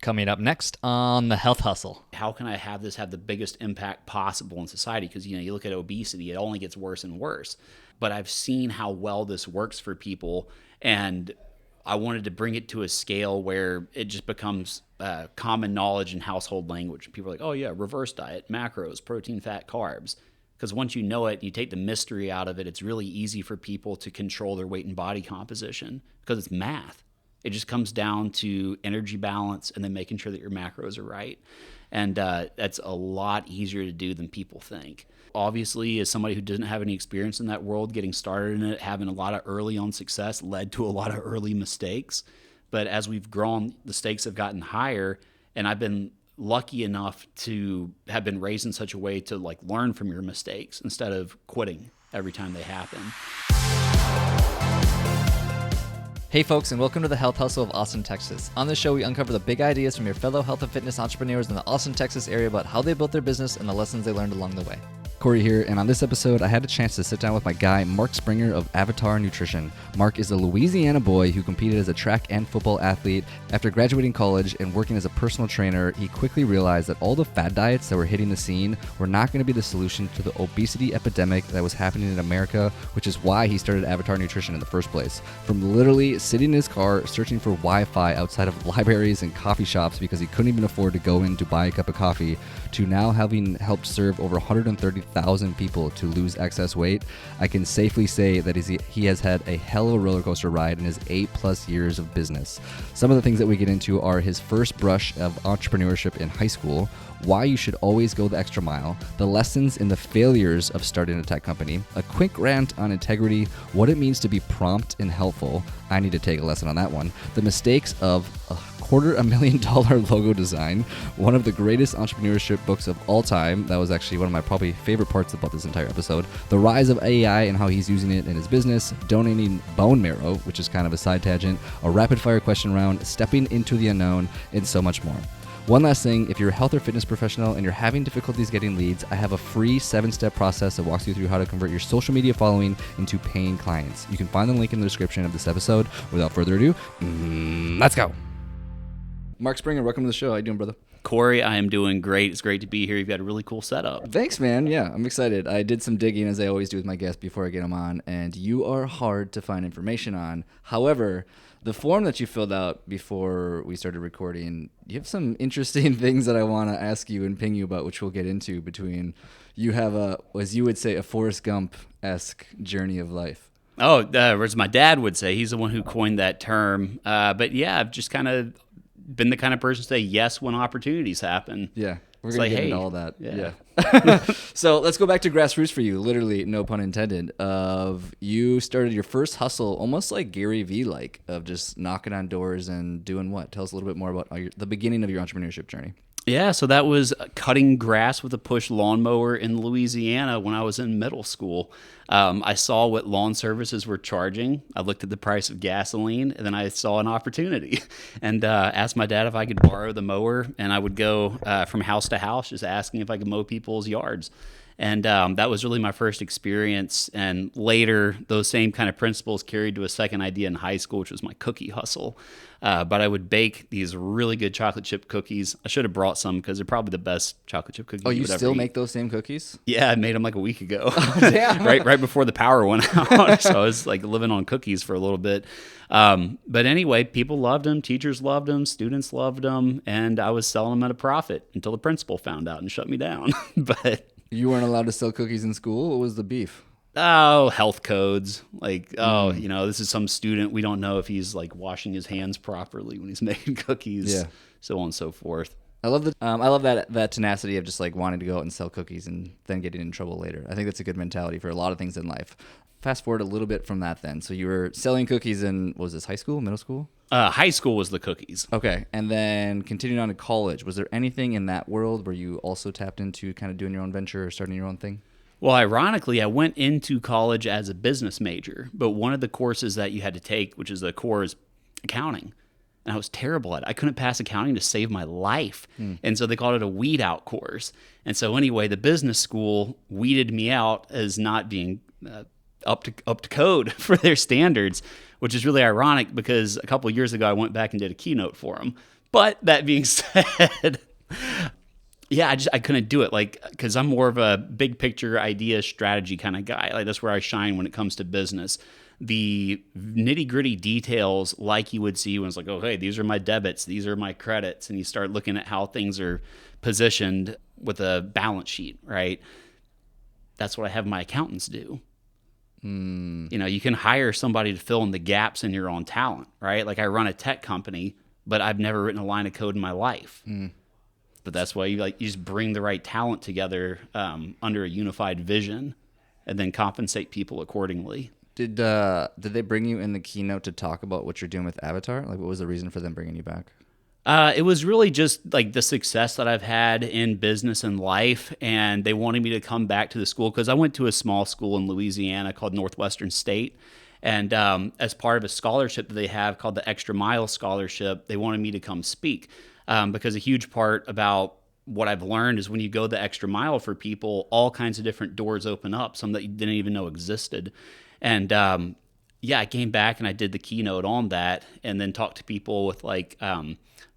Coming up next on The Health Hustle. How can I have this have the biggest impact possible in society? Because, you look at obesity, it only gets worse and worse. But I've seen how well this works for people, and I wanted to bring it to a scale where it just becomes common knowledge and household language. People are like, oh yeah, reverse diet, macros, protein, fat, carbs. Because once you know it, you take the mystery out of it, it's really easy for people to control their weight and body composition because it's math. It just comes down to energy balance and then making sure that your macros are right. And that's a lot easier to do than people think. Obviously, as somebody who doesn't have any experience in that world, getting started in it, having a lot of early on success led to a lot of early mistakes. But as we've grown, the stakes have gotten higher, and I've been lucky enough to have been raised in such a way to learn from your mistakes instead of quitting every time they happen. Hey folks, and welcome to the Health Hustle of Austin, Texas. On this show, we uncover the big ideas from your fellow health and fitness entrepreneurs in the Austin, Texas area about how they built their business and the lessons they learned along the way. Corey here, and on this episode, I had a chance to sit down with my guy, Mark Springer of Avatar Nutrition. Mark is a Louisiana boy who competed as a track and football athlete. After graduating college and working as a personal trainer, he quickly realized that all the fad diets that were hitting the scene were not going to be the solution to the obesity epidemic that was happening in America, which is why he started Avatar Nutrition in the first place. From literally sitting in his car searching for Wi-Fi outside of libraries and coffee shops because he couldn't even afford to go in to buy a cup of coffee, to now having helped serve over 130,000 people to lose excess weight, I can safely say that he has had a hell of a roller coaster ride in his 8+ years of business. Some of the things that we get into are his first brush of entrepreneurship in high school, why you should always go the extra mile, the lessons and the failures of starting a tech company, a quick rant on integrity, what it means to be prompt and helpful. I need to take a lesson on that one. The mistakes of $250,000 logo design, one of the greatest entrepreneurship books of all time. That was actually one of my probably favorite parts about this entire episode. The rise of AI and how he's using it in his business, donating bone marrow, which is kind of a side tangent, a rapid fire question round, stepping into the unknown, and so much more. One last thing, if you're a health or fitness professional and you're having difficulties getting leads, I have a free 7-step process that walks you through how to convert your social media following into paying clients. You can find the link in the description of this episode. Without further ado, let's go. Mark Springer, welcome to the show. How you doing, brother? Corey, I am doing great. It's great to be here. You've got a really cool setup. Thanks, man. Yeah, I'm excited. I did some digging, as I always do with my guests before I get them on, and you are hard to find information on. However, the form that you filled out before we started recording, you have some interesting things that I want to ask you and ping you about, which we'll get into. Between you have as you would say, a Forrest Gump-esque journey of life. Oh, as my dad would say, he's the one who coined that term. But yeah, I've just kind of been the kind of person to say yes when opportunities happen. Yeah, we're going to get into all that. Yeah. So let's go back to grassroots for you, literally, no pun intended, of you started your first hustle almost like Gary Vee-like, of just knocking on doors and doing what? Tell us a little bit more about the beginning of your entrepreneurship journey. Yeah, so that was cutting grass with a push lawnmower in Louisiana when I was in middle school. I saw what lawn services were charging. I looked at the price of gasoline, and then I saw an opportunity and asked my dad if I could borrow the mower, and I would go from house to house just asking if I could mow people's yards. And that was really my first experience. And later, those same kind of principles carried to a second idea in high school, which was my cookie hustle. But I would bake these really good chocolate chip cookies. I should have brought some because they're probably the best chocolate chip cookies. Oh, you would still ever make eat. those same cookies? Yeah, I made them like a week ago. Oh, damn. right before the power went out. So I was like living on cookies for a little bit. But anyway, people loved them. Teachers loved them. Students loved them. And I was selling them at a profit until the principal found out and shut me down. But you weren't allowed to sell cookies in school? What was the beef? Oh, health codes. Like, this is some student. We don't know if he's like washing his hands properly when he's making cookies. Yeah. So on and so forth. I love that tenacity of just like wanting to go out and sell cookies and then getting in trouble later. I think that's a good mentality for a lot of things in life. Fast forward a little bit from that then. So you were selling cookies in, what was this, high school, middle school? High school was the cookies. Okay. And then continuing on to college, was there anything in that world where you also tapped into kind of doing your own venture or starting your own thing? Well, ironically, I went into college as a business major, but one of the courses that you had to take, which is the core, is accounting. And I was terrible at it. I couldn't pass accounting to save my life. And so they called it a weed out course. And so anyway, the business school weeded me out as not being up to code for their standards, which is really ironic because a couple of years ago I went back and did a keynote for them. But that being said, yeah, I couldn't do it, like, because I'm more of a big picture idea strategy kind of guy. Like, that's where I shine when it comes to business. The nitty gritty details, like you would see when it's like, oh, hey, these are my debits, these are my credits, and you start looking at how things are positioned with a balance sheet, right? That's what I have my accountants do. You know, you can hire somebody to fill in the gaps in your own talent, right? Like, I run a tech company, but I've never written a line of code in my life. But that's why you just bring the right talent together under a unified vision, and then compensate people accordingly. Did they bring you in the keynote to talk about what you're doing with Avatar? Like, what was the reason for them bringing you back? It was really just like the success that I've had in business and life, and they wanted me to come back to the school because I went to a small school in Louisiana called Northwestern State, and as part of a scholarship that they have called the Extra Mile Scholarship, they wanted me to come speak because a huge part about what I've learned is when you go the extra mile for people, all kinds of different doors open up, some that you didn't even know existed. And yeah, I came back and I did the keynote on that, and then talked to people with like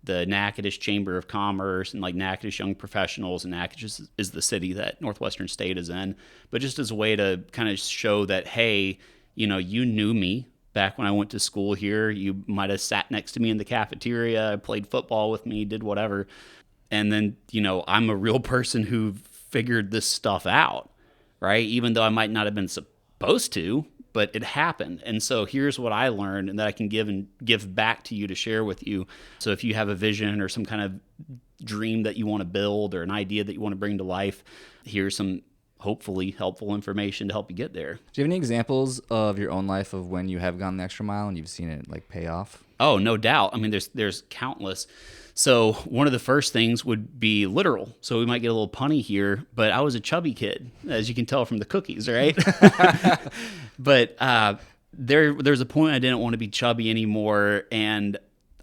the Natchitoches Chamber of Commerce and like Natchitoches Young Professionals, and Natchitoches is the city that Northwestern State is in. But just as a way to kind of show that, hey, you know, you knew me back when I went to school here. You might have sat next to me in the cafeteria, played football with me, did whatever. And then, you know, I'm a real person who figured this stuff out, right? Even though I might not have been supposed to, but it happened. And so here's what I learned and that I can give back to you to share with you. So if you have a vision or some kind of dream that you want to build or an idea that you want to bring to life, here's some hopefully helpful information to help you get there. Do you have any examples of your own life of when you have gone the extra mile and you've seen it like pay off? Oh, no doubt. I mean, there's countless. So one of the first things would be literal. So we might get a little punny here, but I was a chubby kid, as you can tell from the cookies, right? But there's a point I didn't want to be chubby anymore, and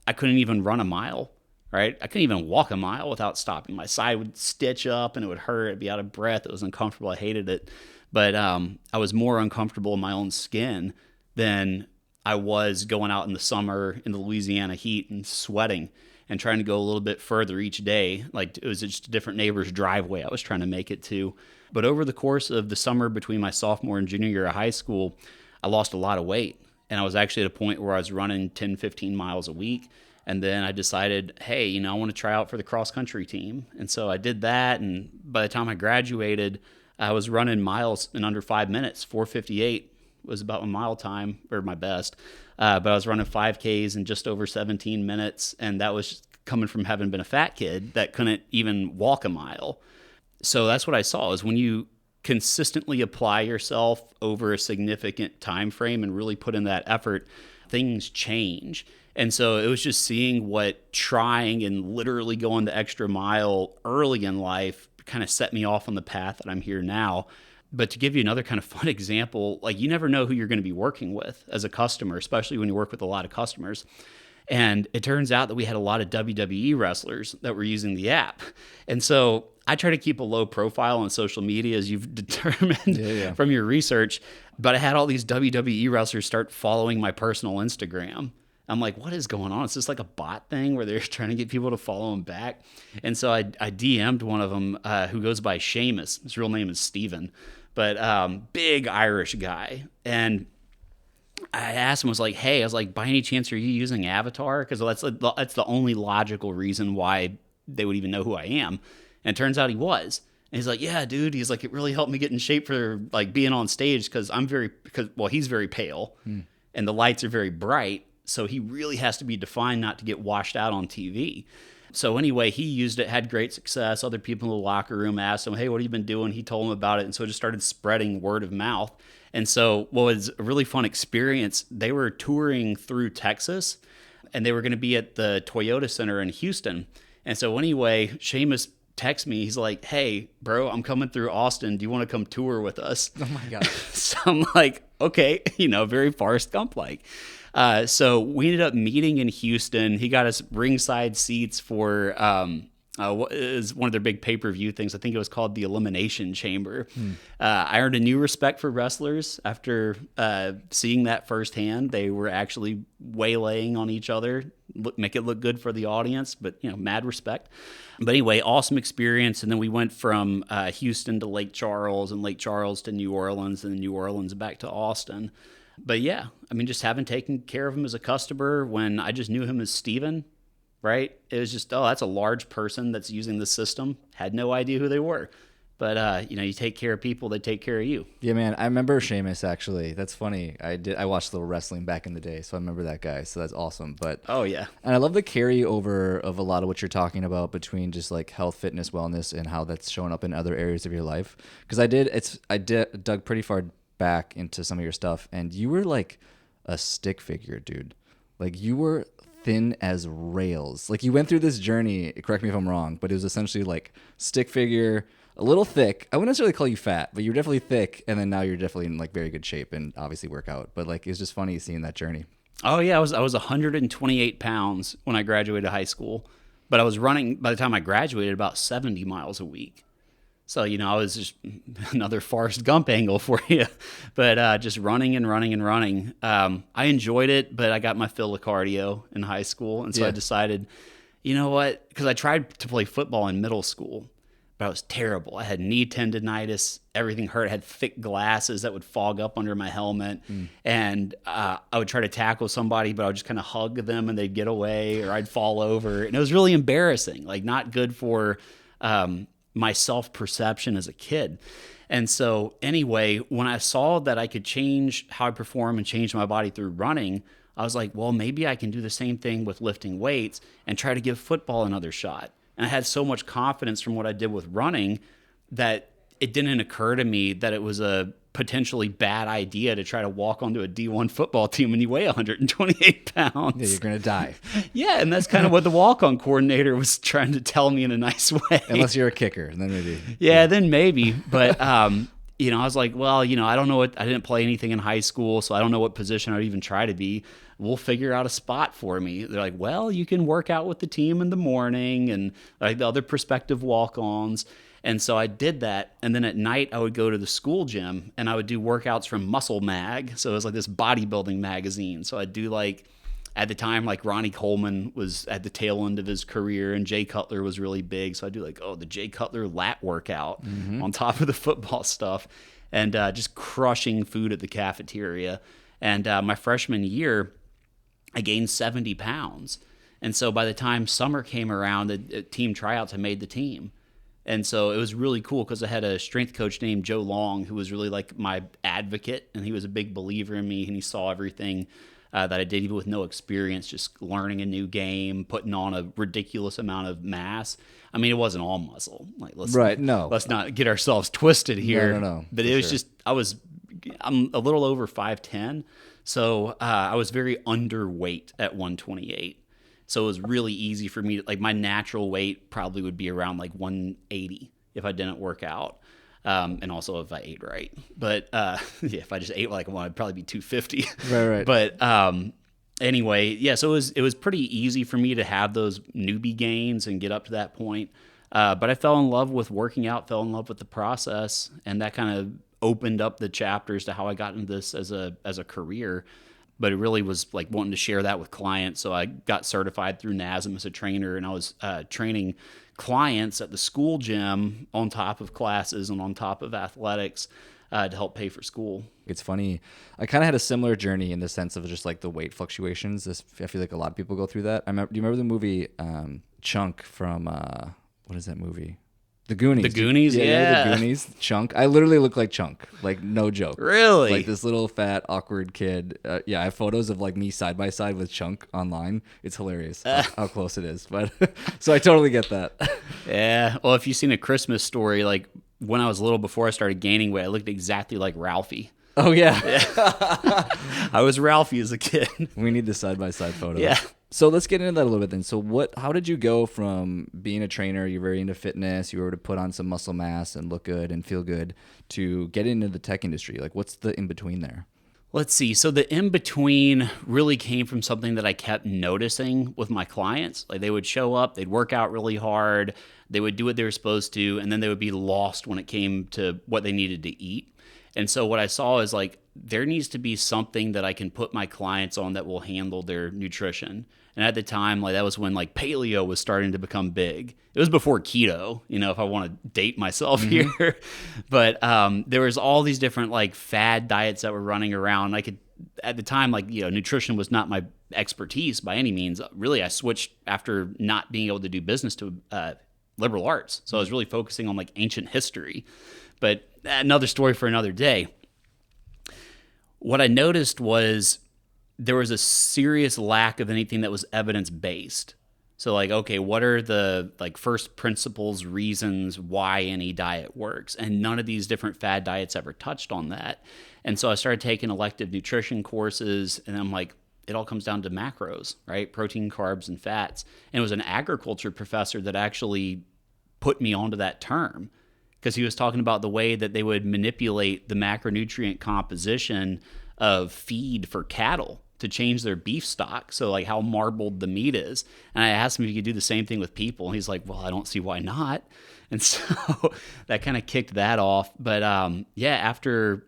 I couldn't even run a mile, right? I couldn't even walk a mile without stopping. My side would stitch up, and it would hurt. I'd be out of breath. It was uncomfortable. I hated it. But I was more uncomfortable in my own skin than I was going out in the summer in the Louisiana heat and sweating and trying to go a little bit further each day. Like, it was just a different neighbor's driveway I was trying to make it to. But over the course of the summer between my sophomore and junior year of high school, I lost a lot of weight. And I was actually at a point where I was running 10, 15 miles a week. And then I decided, hey, you know, I want to try out for the cross-country team. And so I did that. And by the time I graduated, I was running miles in under 5 minutes. 4:58 was about my mile time, or my best. But I was running 5Ks in just over 17 minutes. And that was just coming from having been a fat kid that couldn't even walk a mile. So that's what I saw, is when you consistently apply yourself over a significant time frame and really put in that effort, things change. And so it was just seeing what trying and literally going the extra mile early in life kind of set me off on the path that I'm here now. But to give you another kind of fun example, like, you never know who you're going to be working with as a customer, especially when you work with a lot of customers. And it turns out that we had a lot of WWE wrestlers that were using the app. And so I try to keep a low profile on social media, as you've determined from your research. But I had all these WWE wrestlers start following my personal Instagram. I'm like, what is going on? It's just like a bot thing where they're trying to get people to follow them back. And so I DM'd one of them who goes by Seamus. His real name is Steven, but big Irish guy. And I asked him, I was like, hey, I was like, by any chance, are you using Avatar? Because that's the only logical reason why they would even know who I am. And it turns out he was. And he's like, yeah, dude. He's like, it really helped me get in shape for like being on stage because he's very pale and the lights are very bright. So he really has to be defined not to get washed out on TV. So anyway, he used it, had great success. Other people in the locker room asked him, hey, what have you been doing? He told them about it. And so it just started spreading word of mouth. And so what was a really fun experience, they were touring through Texas and they were going to be at the Toyota Center in Houston. And so anyway, Seamus texts me. He's like, hey, bro, I'm coming through Austin. Do you want to come tour with us? Oh, my God. So I'm like, okay, very Forrest Gump-like. So we ended up meeting in Houston. He got us ringside seats for is one of their big pay-per-view things. I think it was called the Elimination Chamber. I earned a new respect for wrestlers after seeing that firsthand. They were actually waylaying on each other, make it look good for the audience, but mad respect. But anyway, awesome experience. And then we went from Houston to Lake Charles, and Lake Charles to New Orleans, and then New Orleans back to Austin. But yeah, I mean, just having taken care of him as a customer when I just knew him as Steven. Right? It was just, that's a large person that's using the system. Had no idea who they were. But, you take care of people, they take care of you. Yeah, man. I remember Sheamus, actually. That's funny. I watched a little wrestling back in the day, so I remember that guy. So that's awesome. But oh, yeah. And I love the carryover of a lot of what you're talking about between just like health, fitness, wellness, and how that's showing up in other areas of your life. Because I dug pretty far back into some of your stuff, and you were like a stick figure, dude. Like you were thin as rails. Like you went through this journey, correct me if I'm wrong, but it was essentially like stick figure, a little thick. I wouldn't necessarily call you fat, but you're definitely thick, and then now you're definitely in like very good shape and obviously work out. But like it's just funny seeing that journey. Oh yeah, I was 128 pounds when I graduated high school, but I was running by the time I graduated about 70 miles a week. So, I was just another Forrest Gump angle for you, but just running and running and running. I enjoyed it, but I got my fill of cardio in high school. And so I decided, you know what? Because I tried to play football in middle school, but I was terrible. I had knee tendonitis. Everything hurt. I had thick glasses that would fog up under my helmet. And I would try to tackle somebody, but I would just kind of hug them and they'd get away, or I'd fall over. And it was really embarrassing, like not good for my self-perception as a kid. And so anyway, when I saw that I could change how I perform and change my body through running, I was like, well, maybe I can do the same thing with lifting weights and try to give football another shot. And I had so much confidence from what I did with running that it didn't occur to me that it was a potentially bad idea to try to walk onto a D1 football team when you weigh 128 pounds. Yeah, you're going to die. Yeah, and that's kind of what the walk-on coordinator was trying to tell me in a nice way. Unless you're a kicker, then maybe. Yeah, then maybe. But, I was like, well, I don't know I didn't play anything in high school, so I don't know what position I'd even try to be. We'll figure out a spot for me. They're like, well, you can work out with the team in the morning and like the other prospective walk-ons. And so I did that. And then at night I would go to the school gym and I would do workouts from Muscle Mag. So it was like this bodybuilding magazine. So I'd do at the time, Ronnie Coleman was at the tail end of his career and Jay Cutler was really big. So I'd do the Jay Cutler lat workout on top of the football stuff and just crushing food at the cafeteria. And my freshman year, I gained 70 pounds. And so by the time summer came around, the team tryouts, I made the team. And so it was really cool because I had a strength coach named Joe Long who was really like my advocate, and he was a big believer in me, and he saw everything that I did even with no experience, just learning a new game, putting on a ridiculous amount of mass. I mean, it wasn't all muscle. Let's not get ourselves twisted here. No. But it was just I'm a little over 5'10", so I was very underweight at 128. So it was really easy for me. My natural weight probably would be around 180 if I didn't work out. And also if I ate right. But if I just ate like one, I'd probably be 250. Right. But anyway, yeah, so it was pretty easy for me to have those newbie gains and get up to that point. But I fell in love with working out, fell in love with the process, and that kind of opened up the chapters to how I got into this as a career. But it really was wanting to share that with clients. So I got certified through NASM as a trainer, and I was training clients at the school gym on top of classes and on top of athletics to help pay for school. It's funny. I kind of had a similar journey in the sense of just the weight fluctuations. I feel like a lot of people go through that. Do you remember the movie Chunk from, what is that movie? The Goonies. The Goonies, yeah. The Goonies, Chunk. I literally look like Chunk, no joke. Really? This little fat, awkward kid. I have photos of me side by side with Chunk online. It's hilarious how close it is. But so I totally get that. Yeah. Well, if you've seen A Christmas Story, when I was little, before I started gaining weight, I looked exactly like Ralphie. Oh, yeah. I was Ralphie as a kid. We need the side by side photo. Yeah. So let's get into that a little bit then. So how did you go from being a trainer, you're very into fitness, you were to put on some muscle mass and look good and feel good, to get into the tech industry? What's the in-between there? Let's see. So the in between really came from something that I kept noticing with my clients. Like they would show up, they'd work out really hard, they would do what they were supposed to, and then they would be lost when it came to what they needed to eat. And so what I saw is like there needs to be something that I can put my clients on that will handle their nutrition. And at the time, like that was when like paleo was starting to become big. It was before keto, if I want to date myself here. But there was all these different like fad diets that were running around. At the time, like, nutrition was not my expertise by any means. Really, I switched after not being able to do business to liberal arts. So I was really focusing on like ancient history. But another story for another day. What I noticed was there was a serious lack of anything that was evidence-based. So like, okay, what are the like first principles reasons why any diet works? And none of these different fad diets ever touched on that. And so I started taking elective nutrition courses, and I'm like, it all comes down to macros, right? Protein, carbs, and fats. And it was an agriculture professor that actually put me onto that term, because he was talking about the way that they would manipulate the macronutrient composition of feed for cattle to change their beef stock. So like how marbled the meat is. And I asked him if he could do the same thing with people. And he's like, well, I don't see why not. And so that kind of kicked that off. But after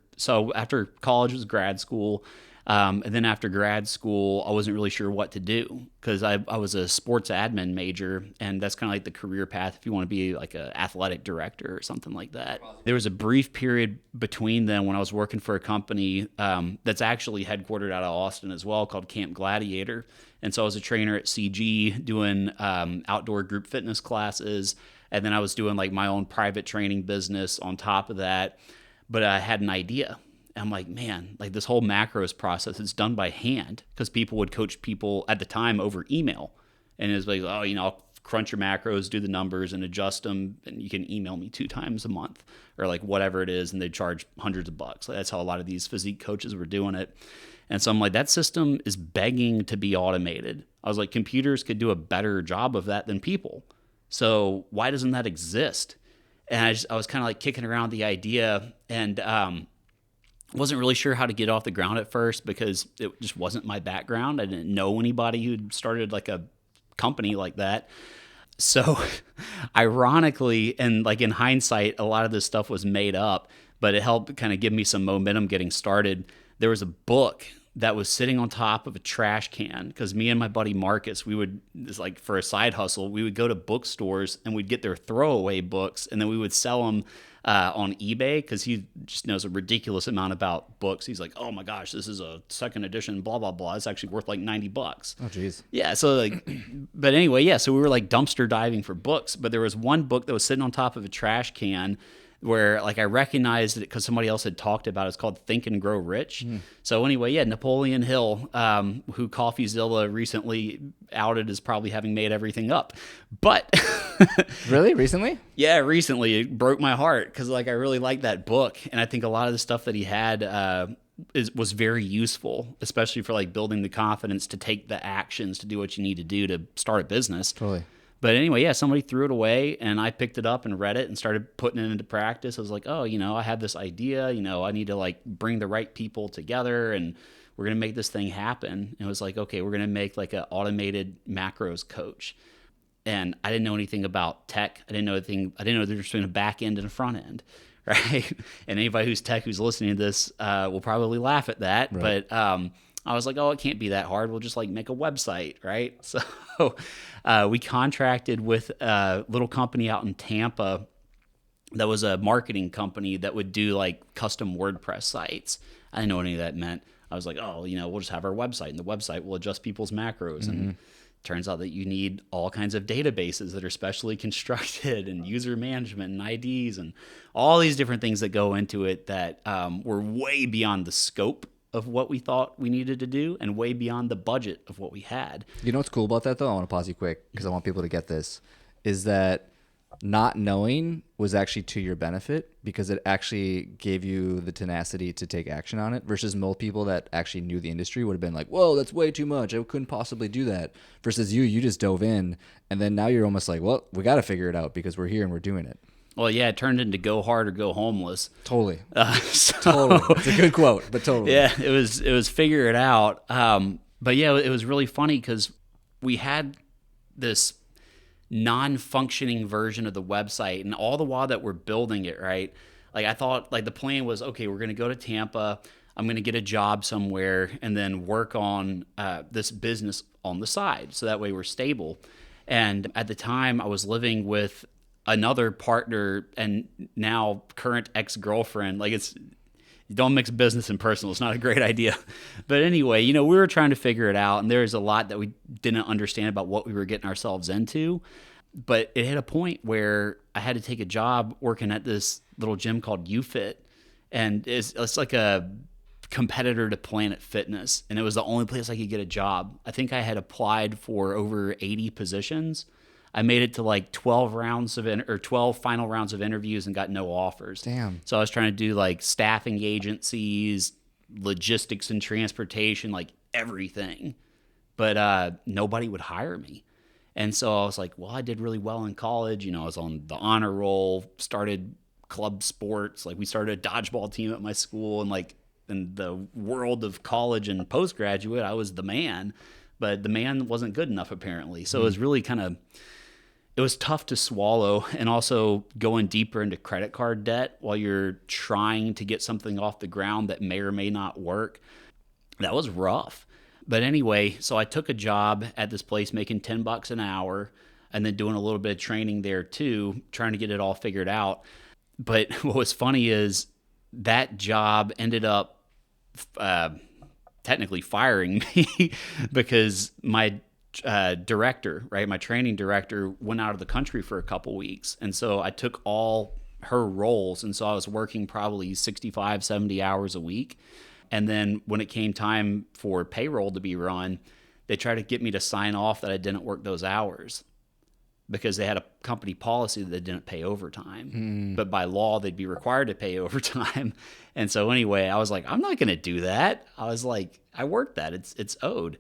college was grad school. And then after grad school, I wasn't really sure what to do, because I was a sports admin major, and that's kind of like the career path if you want to be like an athletic director or something like that. There was a brief period between then when I was working for a company that's actually headquartered out of Austin as well, called Camp Gladiator. And so I was a trainer at CG doing outdoor group fitness classes, and then I was doing like my own private training business on top of that. But I had an idea. I'm like, man, like this whole macros process is done by hand, because people would coach people at the time over email. And it was like, oh, I'll crunch your macros, do the numbers and adjust them. And you can email me 2 times a month or like whatever it is. And they charge hundreds of bucks. Like, that's how a lot of these physique coaches were doing it. And so I'm like, that system is begging to be automated. I was like, computers could do a better job of that than people. So why doesn't that exist? And I was kind of like kicking around the idea, and wasn't really sure how to get off the ground at first, because it just wasn't my background. I didn't know anybody who'd started like a company like that. So ironically, and like in hindsight, a lot of this stuff was made up, but it helped kind of give me some momentum getting started. There was a book that was sitting on top of a trash can, because me and my buddy Marcus, like for a side hustle, we would go to bookstores and we'd get their throwaway books, and then we would sell them on eBay, because he just knows a ridiculous amount about books. He's like, oh my gosh, this is a second edition, blah, blah, blah. It's actually worth like $90. Oh, geez. Yeah. So like, but anyway, yeah. So we were like dumpster diving for books, but there was one book that was sitting on top of a trash can where like I recognized it because somebody else had talked about it. It's called Think and Grow Rich. So anyway, yeah, Napoleon Hill, who CoffeeZilla recently outed as probably having made everything up. But Really? Recently? Yeah, recently. It broke my heart, because like I really liked that book, and I think a lot of the stuff that he had was very useful, especially for like building the confidence to take the actions to do what you need to do to start a business. Totally. But anyway, yeah, somebody threw it away, and I picked it up and read it and started putting it into practice. I was like, oh, I had this idea, I need to like bring the right people together, and we're going to make this thing happen. And it was like, okay, we're going to make like an automated macros coach. And I didn't know anything about tech. I didn't know there's between a back end and a front end, right? And anybody who's tech who's listening to this will probably laugh at that. Right. But I was like, oh, it can't be that hard. We'll just like make a website, right? So we contracted with a little company out in Tampa that was a marketing company that would do like custom WordPress sites. I didn't know what any of that meant. I was like, oh, we'll just have our website, and the website will adjust people's macros. And turns out that you need all kinds of databases that are specially constructed, and user management and IDs and all these different things that go into it that were way beyond the scope of what we thought we needed to do, and way beyond the budget of what we had. You know what's cool about that, though? I want to pause you quick, because I want people to get this, is that not knowing was actually to your benefit, because it actually gave you the tenacity to take action on it, versus most people that actually knew the industry would have been like, whoa, that's way too much. I couldn't possibly do that. Versus you just dove in, and then now you're almost like, well, we got to figure it out because we're here and we're doing it. Well, yeah, it turned into go hard or go homeless. Totally. So, Totally. It's a good quote, but totally. yeah, it was figure it out. But yeah, it was really funny because we had this non-functioning version of the website, and all the while that we're building it, right? Like I thought, like the plan was, okay, we're going to go to Tampa. I'm going to get a job somewhere and then work on this business on the side. So that way we're stable. And at the time I was living with another partner and now current ex-girlfriend. Like you don't mix business and personal. It's not a great idea. But anyway, we were trying to figure it out, and there's a lot that we didn't understand about what we were getting ourselves into. But it hit a point where I had to take a job working at this little gym called UFit, and it's like a competitor to Planet Fitness, and it was the only place I could get a job. I think I had applied for over 80 positions. I made it to like 12 final rounds of interviews and got no offers. Damn. So I was trying to do like staffing agencies, logistics and transportation, like everything. But nobody would hire me. And so I was like, well, I did really well in college. I was on the honor roll, started club sports. Like we started a dodgeball team at my school, and like in the world of college and postgraduate, I was the man. But the man wasn't good enough apparently. So it was really it was tough to swallow, and also going deeper into credit card debt while you're trying to get something off the ground that may or may not work. That was rough. But anyway, so I took a job at this place making $10 an hour and then doing a little bit of training there too, trying to get it all figured out. But what was funny is that job ended up technically firing me because my director, right, my training director went out of the country for a couple weeks. And so I took all her roles. And so I was working probably 65, 70 hours a week. And then when it came time for payroll to be run, they tried to get me to sign off that I didn't work those hours because they had a company policy that they didn't pay overtime. But by law, they'd be required to pay overtime. And so anyway, I was like, I'm not going to do that. I was like, I worked that. It's owed.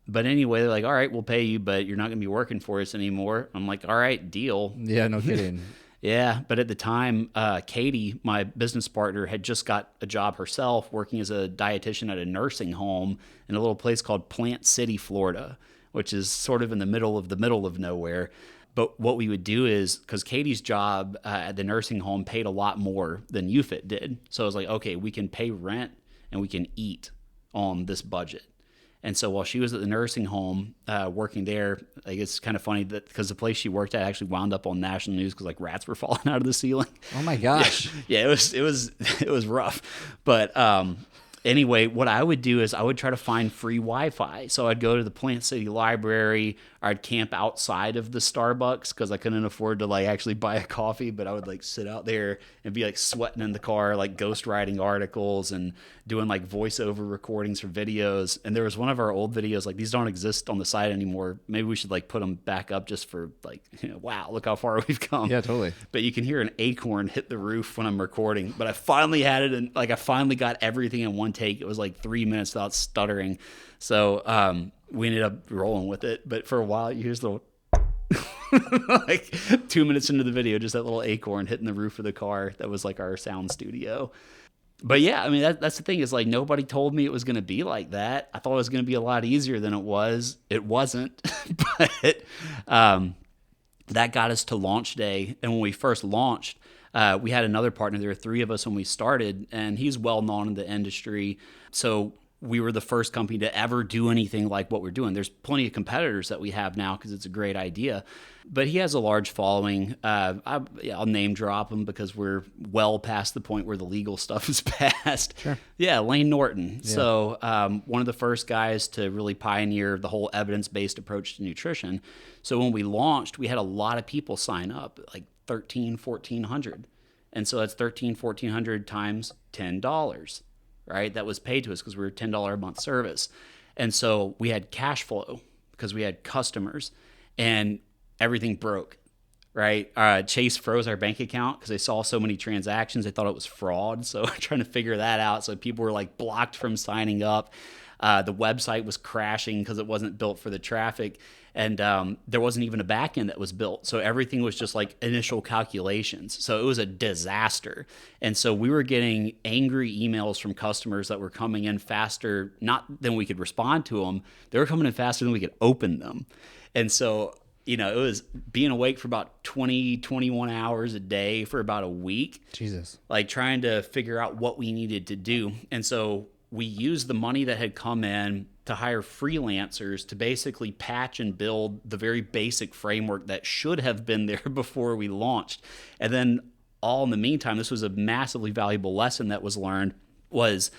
But anyway, they're like, all right, we'll pay you, but you're not going to be working for us anymore. I'm like, all right, deal. Yeah, no kidding. Yeah, but at the time, Katie, my business partner, had just got a job herself working as a dietitian at a nursing home in a little place called Plant City, Florida, which is sort of in the middle of nowhere. But what we would do is, because Katie's job at the nursing home paid a lot more than UFIT did. So I was like, okay, we can pay rent and we can eat on this budget. And so while she was at the nursing home working there, like it's kind of funny that because the place she worked at actually wound up on national news because like rats were falling out of the ceiling. Oh my gosh. Yeah, it was rough. But anyway, what I would do is I would try to find free Wi-Fi. So I'd go to the Plant City Library, or I'd camp outside of the Starbucks because I couldn't afford to like actually buy a coffee, but I would like sit out there and be like sweating in the car, like ghostwriting articles and doing like voiceover recordings for videos. And there was one of our old videos, like these don't exist on the site anymore. Maybe we should like put them back up just for like, wow, look how far we've come. Yeah, totally. But you can hear an acorn hit the roof when I'm recording. But I finally had it, and like I finally got everything in one take. It was like 3 minutes without stuttering. So we ended up rolling with it. But for a while, you hear this little like 2 minutes into the video, just that little acorn hitting the roof of the car. That was like our sound studio. But yeah, I mean, that's the thing is like nobody told me it was going to be like that. I thought it was going to be a lot easier than it was. It wasn't. But that got us to launch day. And when we first launched, we had another partner. There were 3 of us when we started, and he's well known in the industry. So we were the first company to ever do anything like what we're doing. There's plenty of competitors that we have now because it's a great idea. But he has a large following. I'll name drop him because we're well past the point where the legal stuff is passed. Sure. Yeah, Lane Norton. Yeah. So one of the first guys to really pioneer the whole evidence-based approach to nutrition. So when we launched, we had a lot of people sign up, like 1,400. And so that's 1,400 times $10. Right? That was paid to us because we were a $10 a month service. And so we had cash flow because we had customers, and everything broke, right? Chase froze our bank account because they saw so many transactions. They thought it was fraud. So trying to figure that out. So people were like blocked from signing up. The website was crashing because it wasn't built for the traffic. And there wasn't even a back end that was built. So everything was just like initial calculations. So it was a disaster. And so we were getting angry emails from customers that were coming in faster, not than we could respond to them. They were coming in faster than we could open them. And so, it was being awake for about 20, 21 hours a day for about a week. Jesus. Like trying to figure out what we needed to do. And so we used the money that had come in to hire freelancers to basically patch and build the very basic framework that should have been there before we launched. And then all in the meantime, this was a massively valuable lesson that was learned, was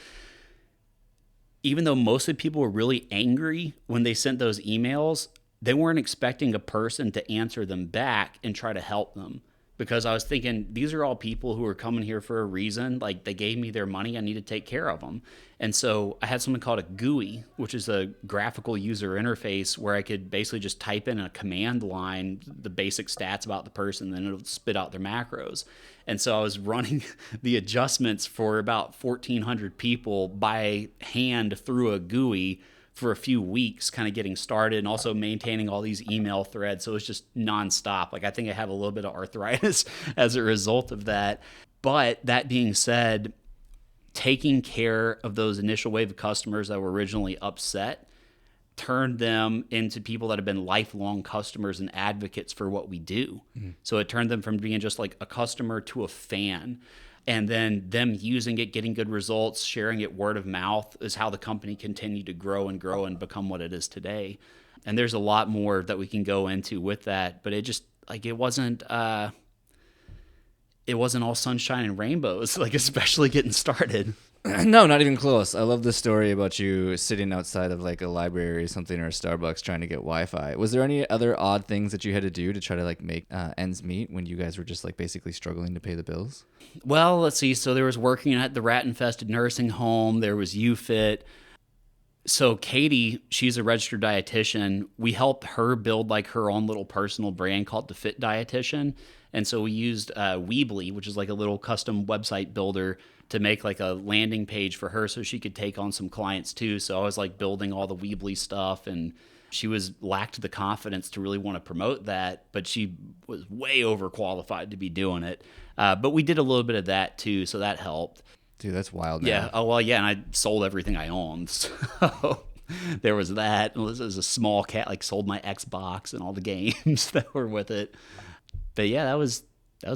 even though most of the people were really angry when they sent those emails, they weren't expecting a person to answer them back and try to help them. Because I was thinking, these are all people who are coming here for a reason. Like, they gave me their money. I need to take care of them. And so I had something called a GUI, which is a graphical user interface where I could basically just type in a command line, the basic stats about the person, then it'll spit out their macros. And so I was running the adjustments for about 1,400 people by hand through a GUI for a few weeks, kind of getting started, and also maintaining all these email threads. So it was just nonstop. Like, I think I have a little bit of arthritis as a result of that. But that being said, taking care of those initial wave of customers that were originally upset turned them into people that have been lifelong customers and advocates for what we do. Mm-hmm. So it turned them from being just like a customer to a fan. And then them using it, getting good results, sharing it word of mouth is how the company continued to grow and become what it is today. And there's a lot more that we can go into with that, but it just like it wasn't all sunshine and rainbows, like especially getting started. No, not even close. I love the story about you sitting outside of like a library or something or a Starbucks trying to get Wi-Fi. Was there any other odd things that you had to do to try to like make ends meet when you guys were just like basically struggling to pay the bills? Well, let's see. So there was working at the rat-infested nursing home. There was UFIT. So Katie, she's a registered dietitian. We helped her build like her own little personal brand called the Fit Dietitian. And so we used Weebly, which is like a little custom website builder, to make like a landing page for her so she could take on some clients too. So I was like building all the Weebly stuff, and she lacked the confidence to really want to promote that, but she was way overqualified to be doing it. But we did a little bit of that too, so that helped. Dude, that's wild, man. Yeah. Oh, well, yeah, and I sold everything I owned. So there was that. It was a small cat, like sold my Xbox and all the games that were with it. But yeah, that was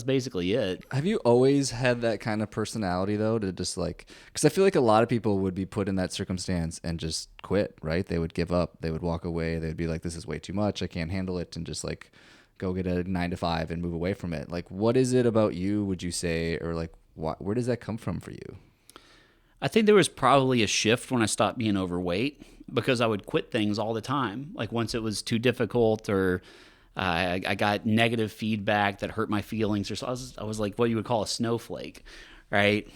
basically it. Have you always had that kind of personality, though, to just like, because I feel like a lot of people would be put in that circumstance and just quit, right? They would give up. They would walk away. They'd be like, this is way too much. I can't handle it. And just like go get a 9 to 5 and move away from it. Like, what is it about you, would you say, or like, where does that come from for you? I think there was probably a shift when I stopped being overweight, because I would quit things all the time. Like once it was too difficult, or I got negative feedback that hurt my feelings, or so I was like what you would call a snowflake, right?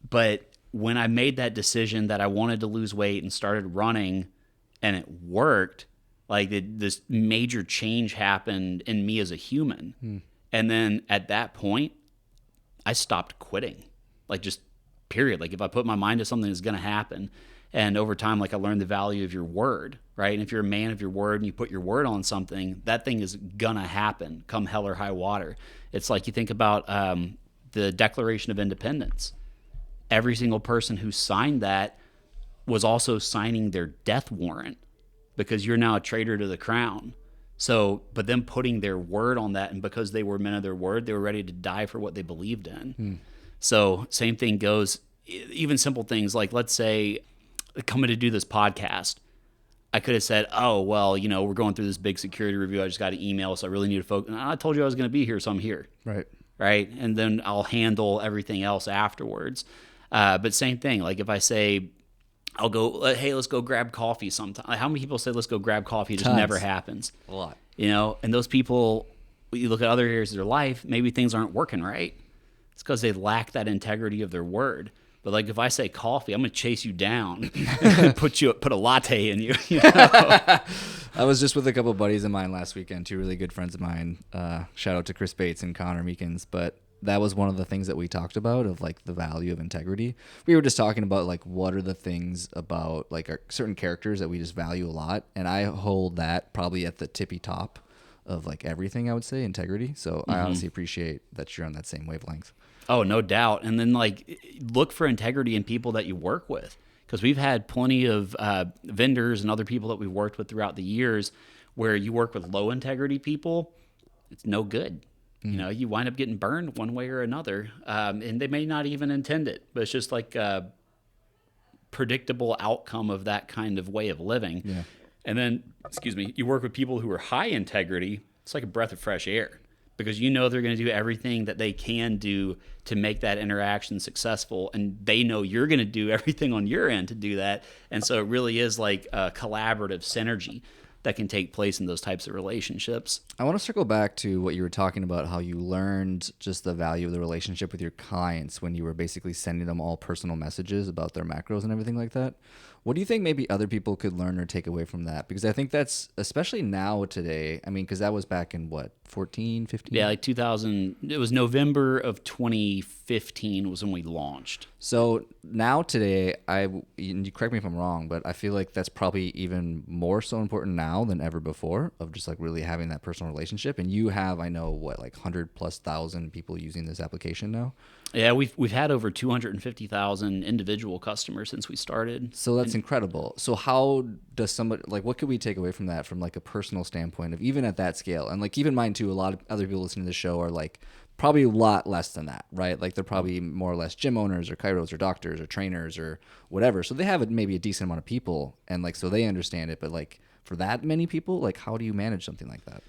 But when I made that decision that I wanted to lose weight and started running, and it worked, like this major change happened in me as a human. And then at that point, I stopped quitting, like just period. Like if I put my mind to something, it's going to happen. And over time, like I learned the value of your word, right? And if you're a man of your word and you put your word on something, that thing is gonna happen come hell or high water. It's like you think about the Declaration of Independence. Every single person who signed that was also signing their death warrant, because you're now a traitor to the crown. So, but them putting their word on that, and because they were men of their word, they were ready to die for what they believed in. So same thing goes, even simple things like, let's say, coming to do this podcast, I could have said, oh, well, we're going through this big security review. I just got an email, so I really need to focus. I told you I was going to be here, so I'm here. Right. And then I'll handle everything else afterwards. But same thing. Like if I say, I'll go, hey, let's go grab coffee sometime. Like how many people say, let's go grab coffee? It just never happens. A lot. And those people, you look at other areas of their life, maybe things aren't working right. It's because they lack that integrity of their word. But like if I say coffee, I'm gonna chase you down and put a latte in you. I was just with a couple of buddies of mine last weekend, 2 really good friends of mine. Shout out to Chris Bates and Connor Meekins. But that was one of the things that we talked about of like the value of integrity. We were just talking about like what are the things about like our certain characters that we just value a lot, and I hold that probably at the tippy top of like everything. I would say integrity. So I honestly appreciate that you're on that same wavelength. Oh, no doubt. And then like look for integrity in people that you work with, because we've had plenty of vendors and other people that we've worked with throughout the years where you work with low integrity people, it's no good. You know, you wind up getting burned one way or another, and they may not even intend it, but it's just like a predictable outcome of that kind of way of living. Yeah. And then, excuse me, you work with people who are high integrity, it's like a breath of fresh air, because you know they're going to do everything that they can do to make that interaction successful, and they know you're going to do everything on your end to do that. And so it really is like a collaborative synergy that can take place in those types of relationships. I want to circle back to what you were talking about, how you learned just the value of the relationship with your clients when you were basically sending them all personal messages about their macros and everything like that. What do you think maybe other people could learn or take away from that? Because I think that's, especially now today, I mean, because that was back in what, 14, 15? Yeah, like 2000, it was November of 2015 was when we launched. So now today, and you correct me if I'm wrong, but I feel like that's probably even more so important now than ever before, of just like really having that personal relationship. And you have, I know, what, like 100,000+ people using this application now? Yeah, we've had over 250,000 individual customers since we started. So that's incredible. So how does somebody, like, what could we take away from that from like a personal standpoint of even at that scale? And like, keep in mind too, a lot of other people listening to the show are like probably a lot less than that, right? Like they're probably more or less gym owners or chiros or doctors or trainers or whatever. So they have maybe a decent amount of people, and like, so they understand it. But like for that many people, like how do you manage something like that?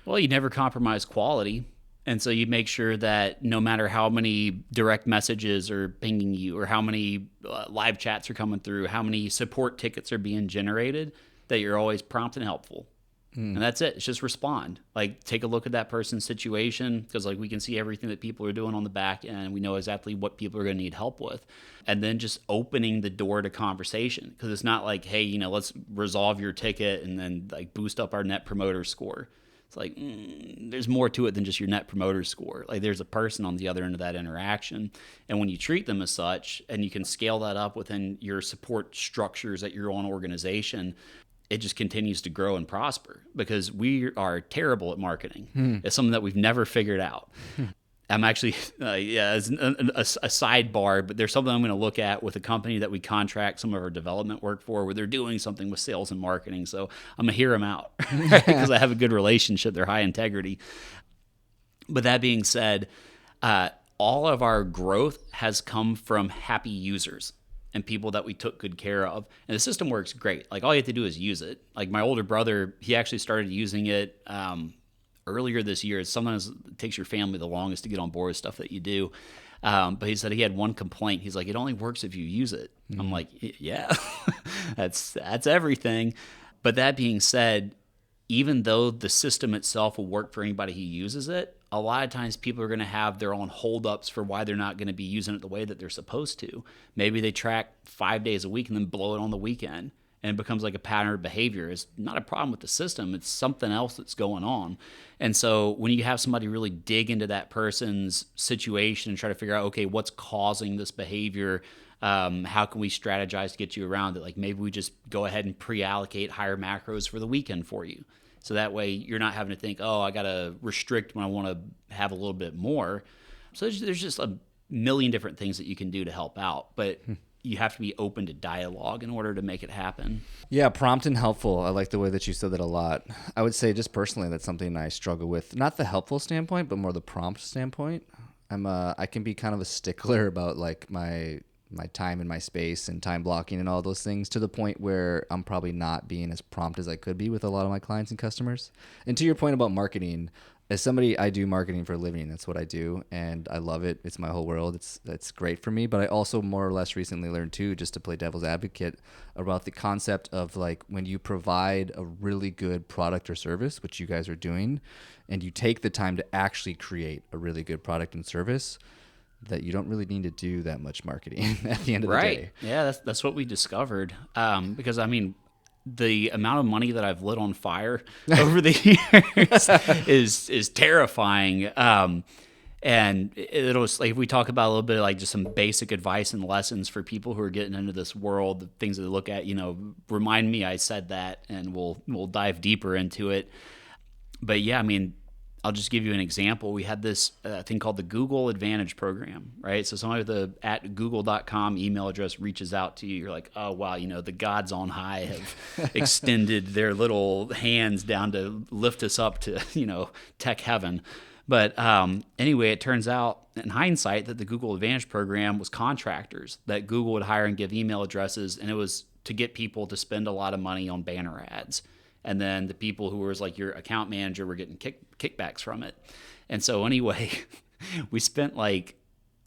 Well, you never compromise quality. And so you make sure that no matter how many direct messages are pinging you or how many live chats are coming through, how many support tickets are being generated, that you're always prompt and helpful. And that's it. It's just respond. Like, take a look at that person's situation, because like we can see everything that people are doing on the back end. We know exactly what people are going to need help with. And then just opening the door to conversation, because it's not like, hey, you know, let's resolve your ticket and then like boost up our net promoter score. It's like, there's more to it than just your net promoter score. Like there's a person on the other end of that interaction. And when you treat them as such, and you can scale that up within your support structures at your own organization, it just continues to grow and prosper, because we are terrible at marketing. It's something that we've never figured out. I'm actually, as a sidebar, but there's something I'm going to look at with a company that we contract some of our development work for, where they're doing something with sales and marketing. So I'm going to hear them out because I have a good relationship. They're high integrity. But that being said, all of our growth has come from happy users and people that we took good care of. And the system works great. Like all you have to do is use it. Like my older brother, he actually started using it earlier this year. Sometimes it takes your family the longest to get on board with stuff that you do. But he said he had one complaint. He's like, it only works if you use it. I'm like, yeah, that's everything. But that being said, even though the system itself will work for anybody who uses it, a lot of times people are going to have their own holdups for why they're not going to be using it the way that they're supposed to. Maybe they track 5 days a week and then blow it on the weekend, and it becomes like a pattern of behavior. It's not a problem with the system. It's something else that's going on. And so when you have somebody really dig into that person's situation and try to figure out, okay, what's causing this behavior? How can we strategize to get you around it? Like maybe we just go ahead and pre-allocate higher macros for the weekend for you. So that way you're not having to think, oh, I got to restrict when I want to have a little bit more. So there's just a million different things that you can do to help out. But you have to be open to dialogue in order to make it happen. Yeah, prompt and helpful. I like the way that you said that a lot. I would say just personally, that's something I struggle with. Not the helpful standpoint, but more the prompt standpoint. I can be kind of a stickler about like my time and my space and time blocking and all those things, to the point where I'm probably not being as prompt as I could be with a lot of my clients and customers. And to your point about marketing, as somebody, I do marketing for a living. That's what I do, and I love it. It's my whole world. It's great for me. But I also more or less recently learned too, just to play devil's advocate, about the concept of like when you provide a really good product or service, which you guys are doing, and you take the time to actually create a really good product and service, that you don't really need to do that much marketing at the end of the day. Yeah, that's what we discovered. Because I mean, the amount of money that I've lit on fire over the years is terrifying. And it'll, like, if we talk about a little bit of like just some basic advice and lessons for people who are getting into this world, the things that they look at, remind me I said that, and we'll dive deeper into it. But yeah, I mean, I'll just give you an example. We had this thing called the Google Advantage program, right? So somebody with the @google.com email address reaches out to you. You're like, oh, wow, the gods on high have extended their little hands down to lift us up to, tech heaven. But anyway, it turns out in hindsight that the Google Advantage program was contractors that Google would hire and give email addresses, and it was to get people to spend a lot of money on banner ads. And then the people who was like your account manager were getting kickbacks from it. And so anyway, we spent like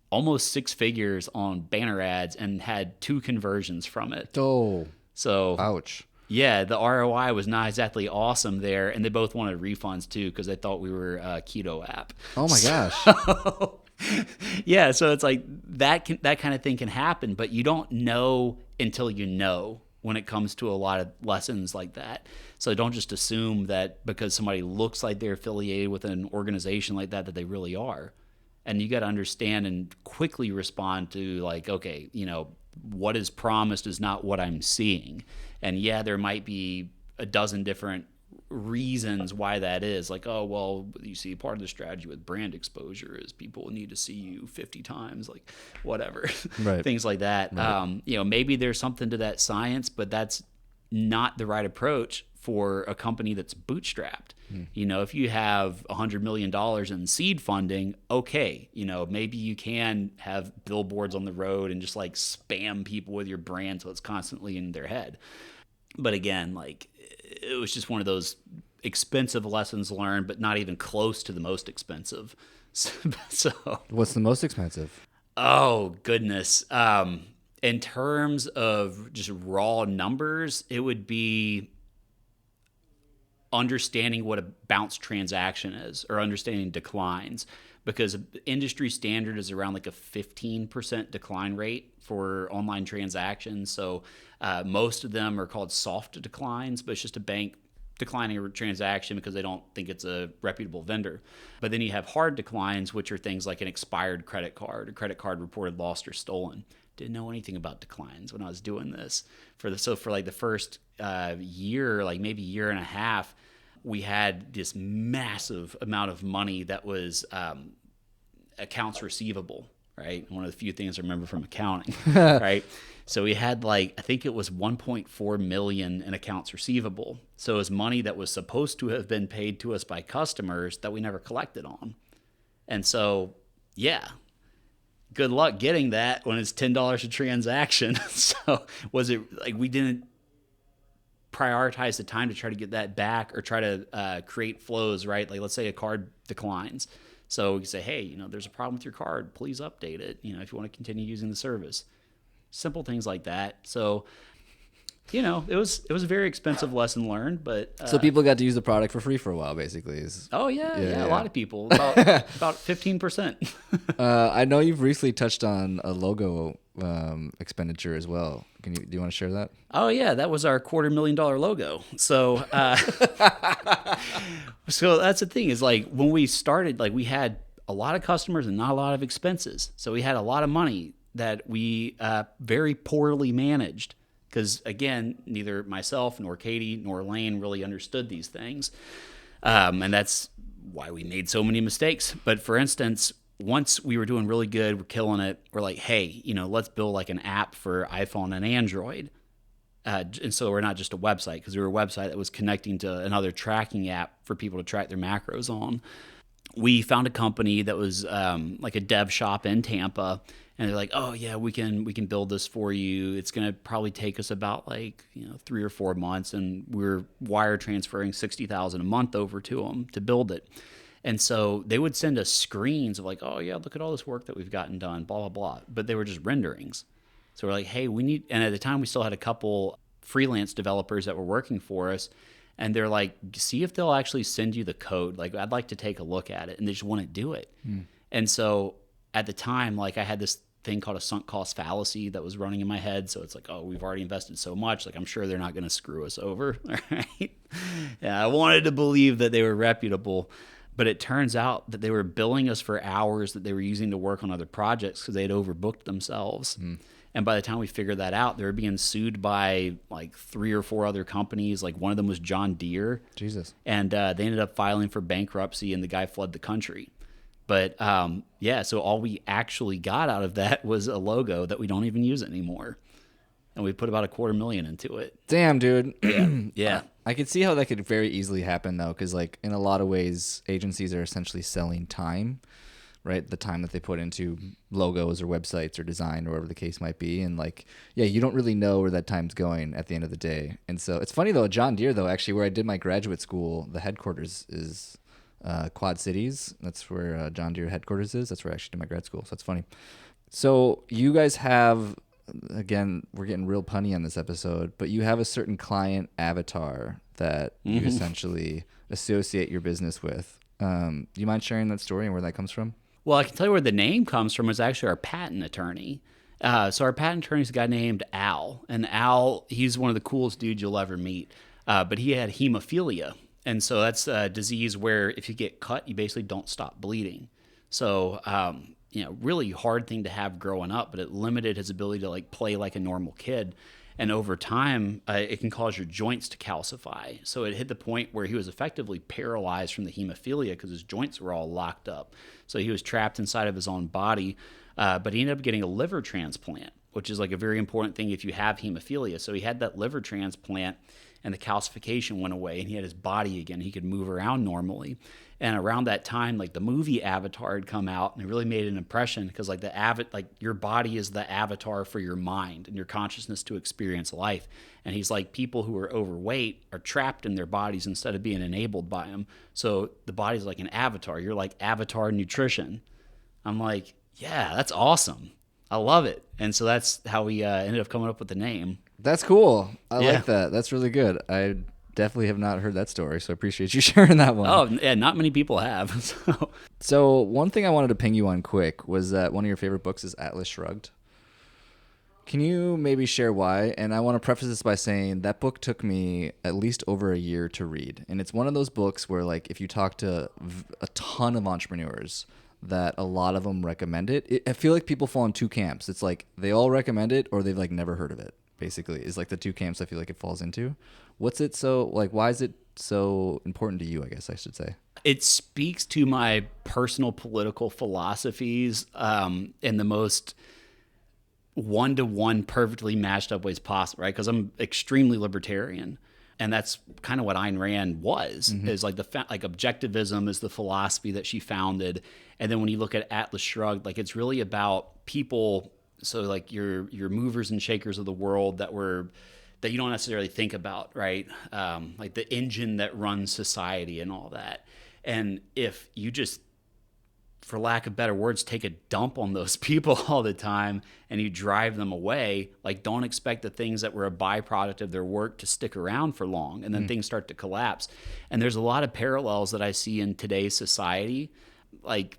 almost 6 figures on banner ads and had 2 conversions from it. Oh, so ouch. Yeah, the ROI was not exactly awesome there, and they both wanted refunds too because they thought we were a keto app. Oh my gosh. Yeah, so it's like that kind of thing can happen, but you don't know until you know when it comes to a lot of lessons like that. So don't just assume that because somebody looks like they're affiliated with an organization like that they really are. And you got to understand and quickly respond to like, okay, what is promised is not what I'm seeing. And yeah, there might be a dozen different reasons why that is. Like, oh, well, you see, part of the strategy with brand exposure is people need to see you 50 times, like whatever, right. Things like that. Right. Maybe there's something to that science, but that's not the right approach for a company that's bootstrapped. If you have $100 million in seed funding, okay, maybe you can have billboards on the road and just like spam people with your brand so it's constantly in their head. But again, like it was just one of those expensive lessons learned, but not even close to the most expensive. So what's the most expensive? Oh, goodness. In terms of just raw numbers, it would be understanding what a bounce transaction is or understanding declines, because industry standard is around like a 15% decline rate for online transactions. So most of them are called soft declines, but it's just a bank declining a transaction because they don't think it's a reputable vendor. But then you have hard declines, which are things like an expired credit card, a credit card reported lost or stolen. Didn't know anything about declines when I was doing this. So for like the first year, like maybe year and a half, we had this massive amount of money that was accounts receivable, right? One of the few things I remember from accounting, right? So we had like, I think it was 1.4 million in accounts receivable. So it was money that was supposed to have been paid to us by customers that we never collected on. And so, yeah, good luck getting that when it's $10 a transaction. So was it like we didn't prioritize the time to try to get that back or try to create flows, right? Like let's say a card declines. So we say, hey, there's a problem with your card. Please update it, if you want to continue using the service. Simple things like that. So, it was a very expensive lesson learned, but so people got to use the product for free for a while, basically. Oh yeah, a lot of people, about 15%. I know you've recently touched on a logo expenditure as well. Do you want to share that? Oh yeah, that was our $250,000 logo. So, so that's the thing is like when we started, like we had a lot of customers and not a lot of expenses. So we had a lot of money that we very poorly managed. Because, again, neither myself nor Katie nor Lane really understood these things. And that's why we made so many mistakes. But, for instance, once we were doing really good, we're killing it, we're like, hey, let's build like an app for iPhone and Android. And so we're not just a website, because we were a website that was connecting to another tracking app for people to track their macros on. We found a company that was like a dev shop in Tampa. And they're like, oh yeah, we can build this for you. It's gonna probably take us about 3 or 4 months, and we're wire transferring $60,000 a month over to them to build it. And so they would send us screens of like, oh yeah, look at all this work that we've gotten done, blah blah blah. But they were just renderings. So we're like, hey, we need. And at the time, we still had a couple freelance developers that were working for us, and they're like, see if they'll actually send you the code. Like, I'd like to take a look at it, and they just wouldn't do it. And so at the time, like I had this thing called a sunk cost fallacy that was running in my head. So it's like, oh, we've already invested so much. Like, I'm sure they're not going to screw us over. Right? Yeah, I wanted to believe that they were reputable. But it turns out that they were billing us for hours that they were using to work on other projects because they had overbooked themselves. And by the time we figured that out, they were being sued by like 3 or 4 other companies. Like one of them was John Deere. Jesus. And they ended up filing for bankruptcy, and the guy fled the country. But yeah, so all we actually got out of that was a logo that we don't even use anymore. And we put about $250,000 into it. Damn, dude. Yeah. I could see how that could very easily happen, though, because like in a lot of ways, agencies are essentially selling time, right? The time that they put into logos or websites or design or whatever the case might be. And like, yeah, you don't really know where that time's going at the end of the day. And so it's funny, though, John Deere, though, actually, where I did my graduate school, the headquarters is Quad Cities. That's where John Deere headquarters is. That's where I actually did my grad school. So that's funny. So you guys have, again, we're getting real punny on this episode, but you have a certain client avatar that you essentially associate your business with. Do you mind sharing that story and where that comes from? Well, I can tell you where the name comes from. It's actually our patent attorney. So our patent attorney is a guy named Al. And Al, he's one of the coolest dudes you'll ever meet. But he had hemophilia. And so that's a disease where if you get cut, you basically don't stop bleeding. So, really hard thing to have growing up, but it limited his ability to like play like a normal kid. And over time, it can cause your joints to calcify. So it hit the point where he was effectively paralyzed from the hemophilia because his joints were all locked up. So he was trapped inside of his own body, but he ended up getting a liver transplant, which is like a very important thing if you have hemophilia. So he had that liver transplant, and the calcification went away, and he had his body again. He could move around normally. And around that time, like the movie Avatar had come out, and it really made an impression because like your body is the avatar for your mind and your consciousness to experience life. And he's like, people who are overweight are trapped in their bodies instead of being enabled by them. So the body's like an avatar. You're like avatar nutrition. I'm like, yeah, that's awesome. I love it. And so that's how we ended up coming up with the name. That's cool. I like that. That's really good. I definitely have not heard that story, so I appreciate you sharing that one. Oh, yeah, not many people have. So one thing I wanted to ping you on quick was that one of your favorite books is Atlas Shrugged. Can you maybe share why? And I want to preface this by saying that book took me at least over a year to read. And it's one of those books where, like, if you talk to a ton of entrepreneurs, that a lot of them recommend it. I feel like people fall in 2 camps. It's like they all recommend it or they've like never heard of it, basically, is like the 2 camps I feel like it falls into. What's it so, like, why is it so important to you, I guess I should say? It speaks to my personal political philosophies in the most one-to-one perfectly matched up ways possible, right? Because I'm extremely libertarian. And that's kind of what Ayn Rand was, is like like objectivism is the philosophy that she founded. And then when you look at Atlas Shrugged, like it's really about people. So like your movers and shakers of the world that you don't necessarily think about, right? Like the engine that runs society and all that. And if you just, for lack of better words, take a dump on those people all the time and you drive them away, like don't expect the things that were a byproduct of their work to stick around for long, and then things start to collapse. And there's a lot of parallels that I see in today's society. Like,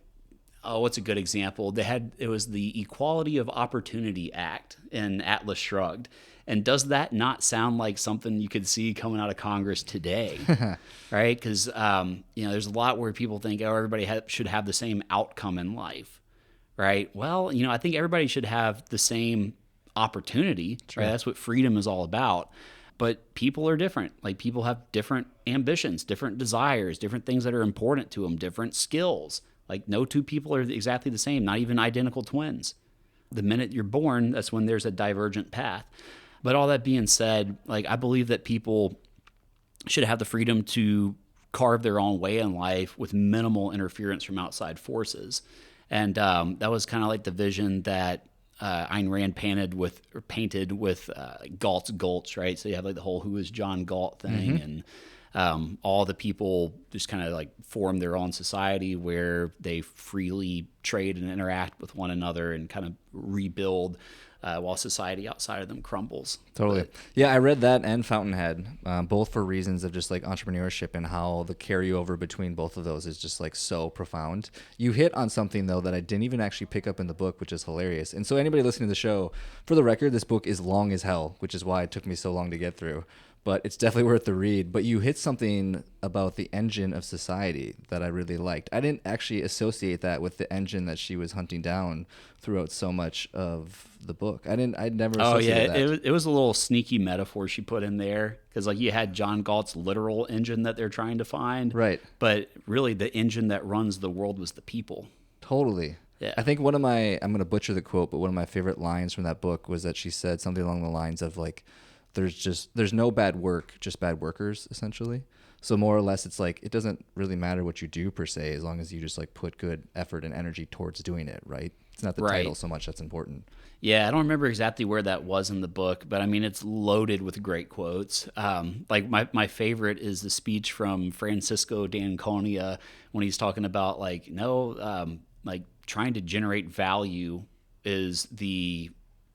what's a good example? It was the Equality of Opportunity Act in Atlas Shrugged. And does that not sound like something you could see coming out of Congress today, right? Because there's a lot where people think, oh, everybody should have the same outcome in life, right? Well, I think everybody should have the same opportunity, right? That's what freedom is all about. But people are different. Like people have different ambitions, different desires, different things that are important to them, different skills. Like no 2 people are exactly the same, not even identical twins. The minute you're born, that's when there's a divergent path. But all that being said, like I believe that people should have the freedom to carve their own way in life with minimal interference from outside forces. And that was kind of like the vision that Ayn Rand painted with Galt's Gulch, right? So you have like the whole "Who is John Galt" thing, and all the people just kind of like form their own society where they freely trade and interact with one another and kind of rebuild while society outside of them crumbles. Totally. Yeah, I read that and Fountainhead, both for reasons of just like entrepreneurship and how the carryover between both of those is just like so profound. You hit on something though that I didn't even actually pick up in the book, which is hilarious. And so anybody listening to the show, for the record, this book is long as hell, which is why it took me so long to get through. but it's definitely worth the read. But you hit something about the engine of society that I really liked. I didn't actually associate that with the engine that she was hunting down throughout so much of the book. I'd never Oh yeah, associated that. it was a little sneaky metaphor she put in there because like you had John Galt's literal engine that they're trying to find, Right. but really the engine that runs the world was the people. Totally. Yeah. I think I'm going to butcher the quote, but one of my favorite lines from that book was that she said something along the lines of like, there's no bad work, just bad workers, essentially. So more or less, it's like, it doesn't really matter what you do per se, as long as you just like put good effort and energy towards doing it, right? It's not the Right. title so much that's important. Yeah, I don't remember exactly where that was in the book, but I mean, it's loaded with great quotes. Like my favorite is the speech from Francisco d'Anconia when he's talking about like, no, like trying to generate value is the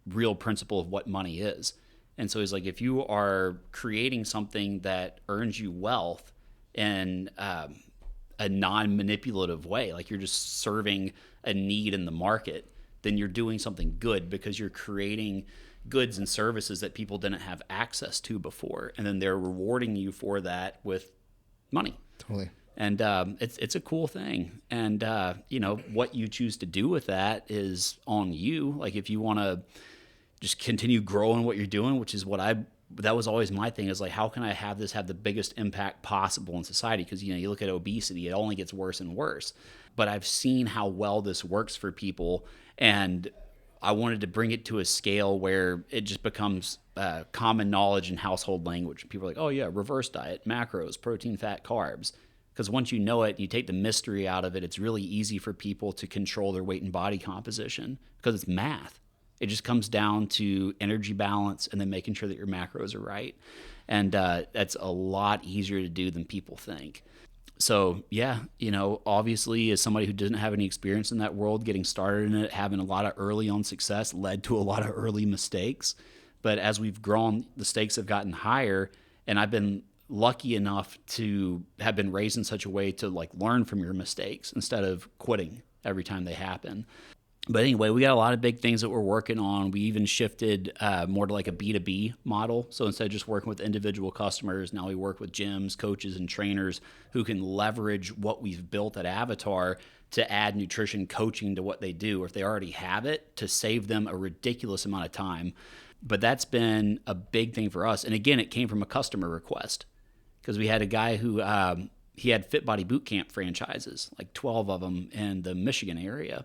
real principle of what money is. And so he's like, if you are creating something that earns you wealth in a non-manipulative way, like you're just serving a need in the market, then you're doing something good because you're creating goods and services that people didn't have access to before, and then they're rewarding you for that with money. Totally. And it's a cool thing. And you know what you choose to do with that is on you. Like if you want to just continue growing what you're doing, which is what that was always my thing, is like, how can I have this have the biggest impact possible in society? Because, you know, you look at obesity, it only gets worse and worse. But I've seen how well this works for people, and I wanted to bring it to a scale where it just becomes common knowledge and household language. People are like, oh yeah, reverse diet, macros, protein, fat, carbs. Because once you know it, you take the mystery out of it, it's really easy for people to control their weight and body composition because it's math. It just comes down to energy balance and then making sure that your macros are right. And that's a lot easier to do than people think. So, yeah, you know, obviously as somebody who doesn't have any experience in that world, getting started in it, having a lot of early on success led to a lot of early mistakes. But as we've grown, the stakes have gotten higher, and I've been lucky enough to have been raised in such a way to like learn from your mistakes instead of quitting every time they happen. But anyway, we got a lot of big things that we're working on. We even shifted more to like a B2B model. So instead of just working with individual customers, now we work with gyms, coaches, and trainers who can leverage what we've built at Avatar to add nutrition coaching to what they do, or if they already have it, to save them a ridiculous amount of time. But that's been a big thing for us. And again, it came from a customer request because we had a guy who he had Fit Body Bootcamp franchises, like 12 of them in the Michigan area.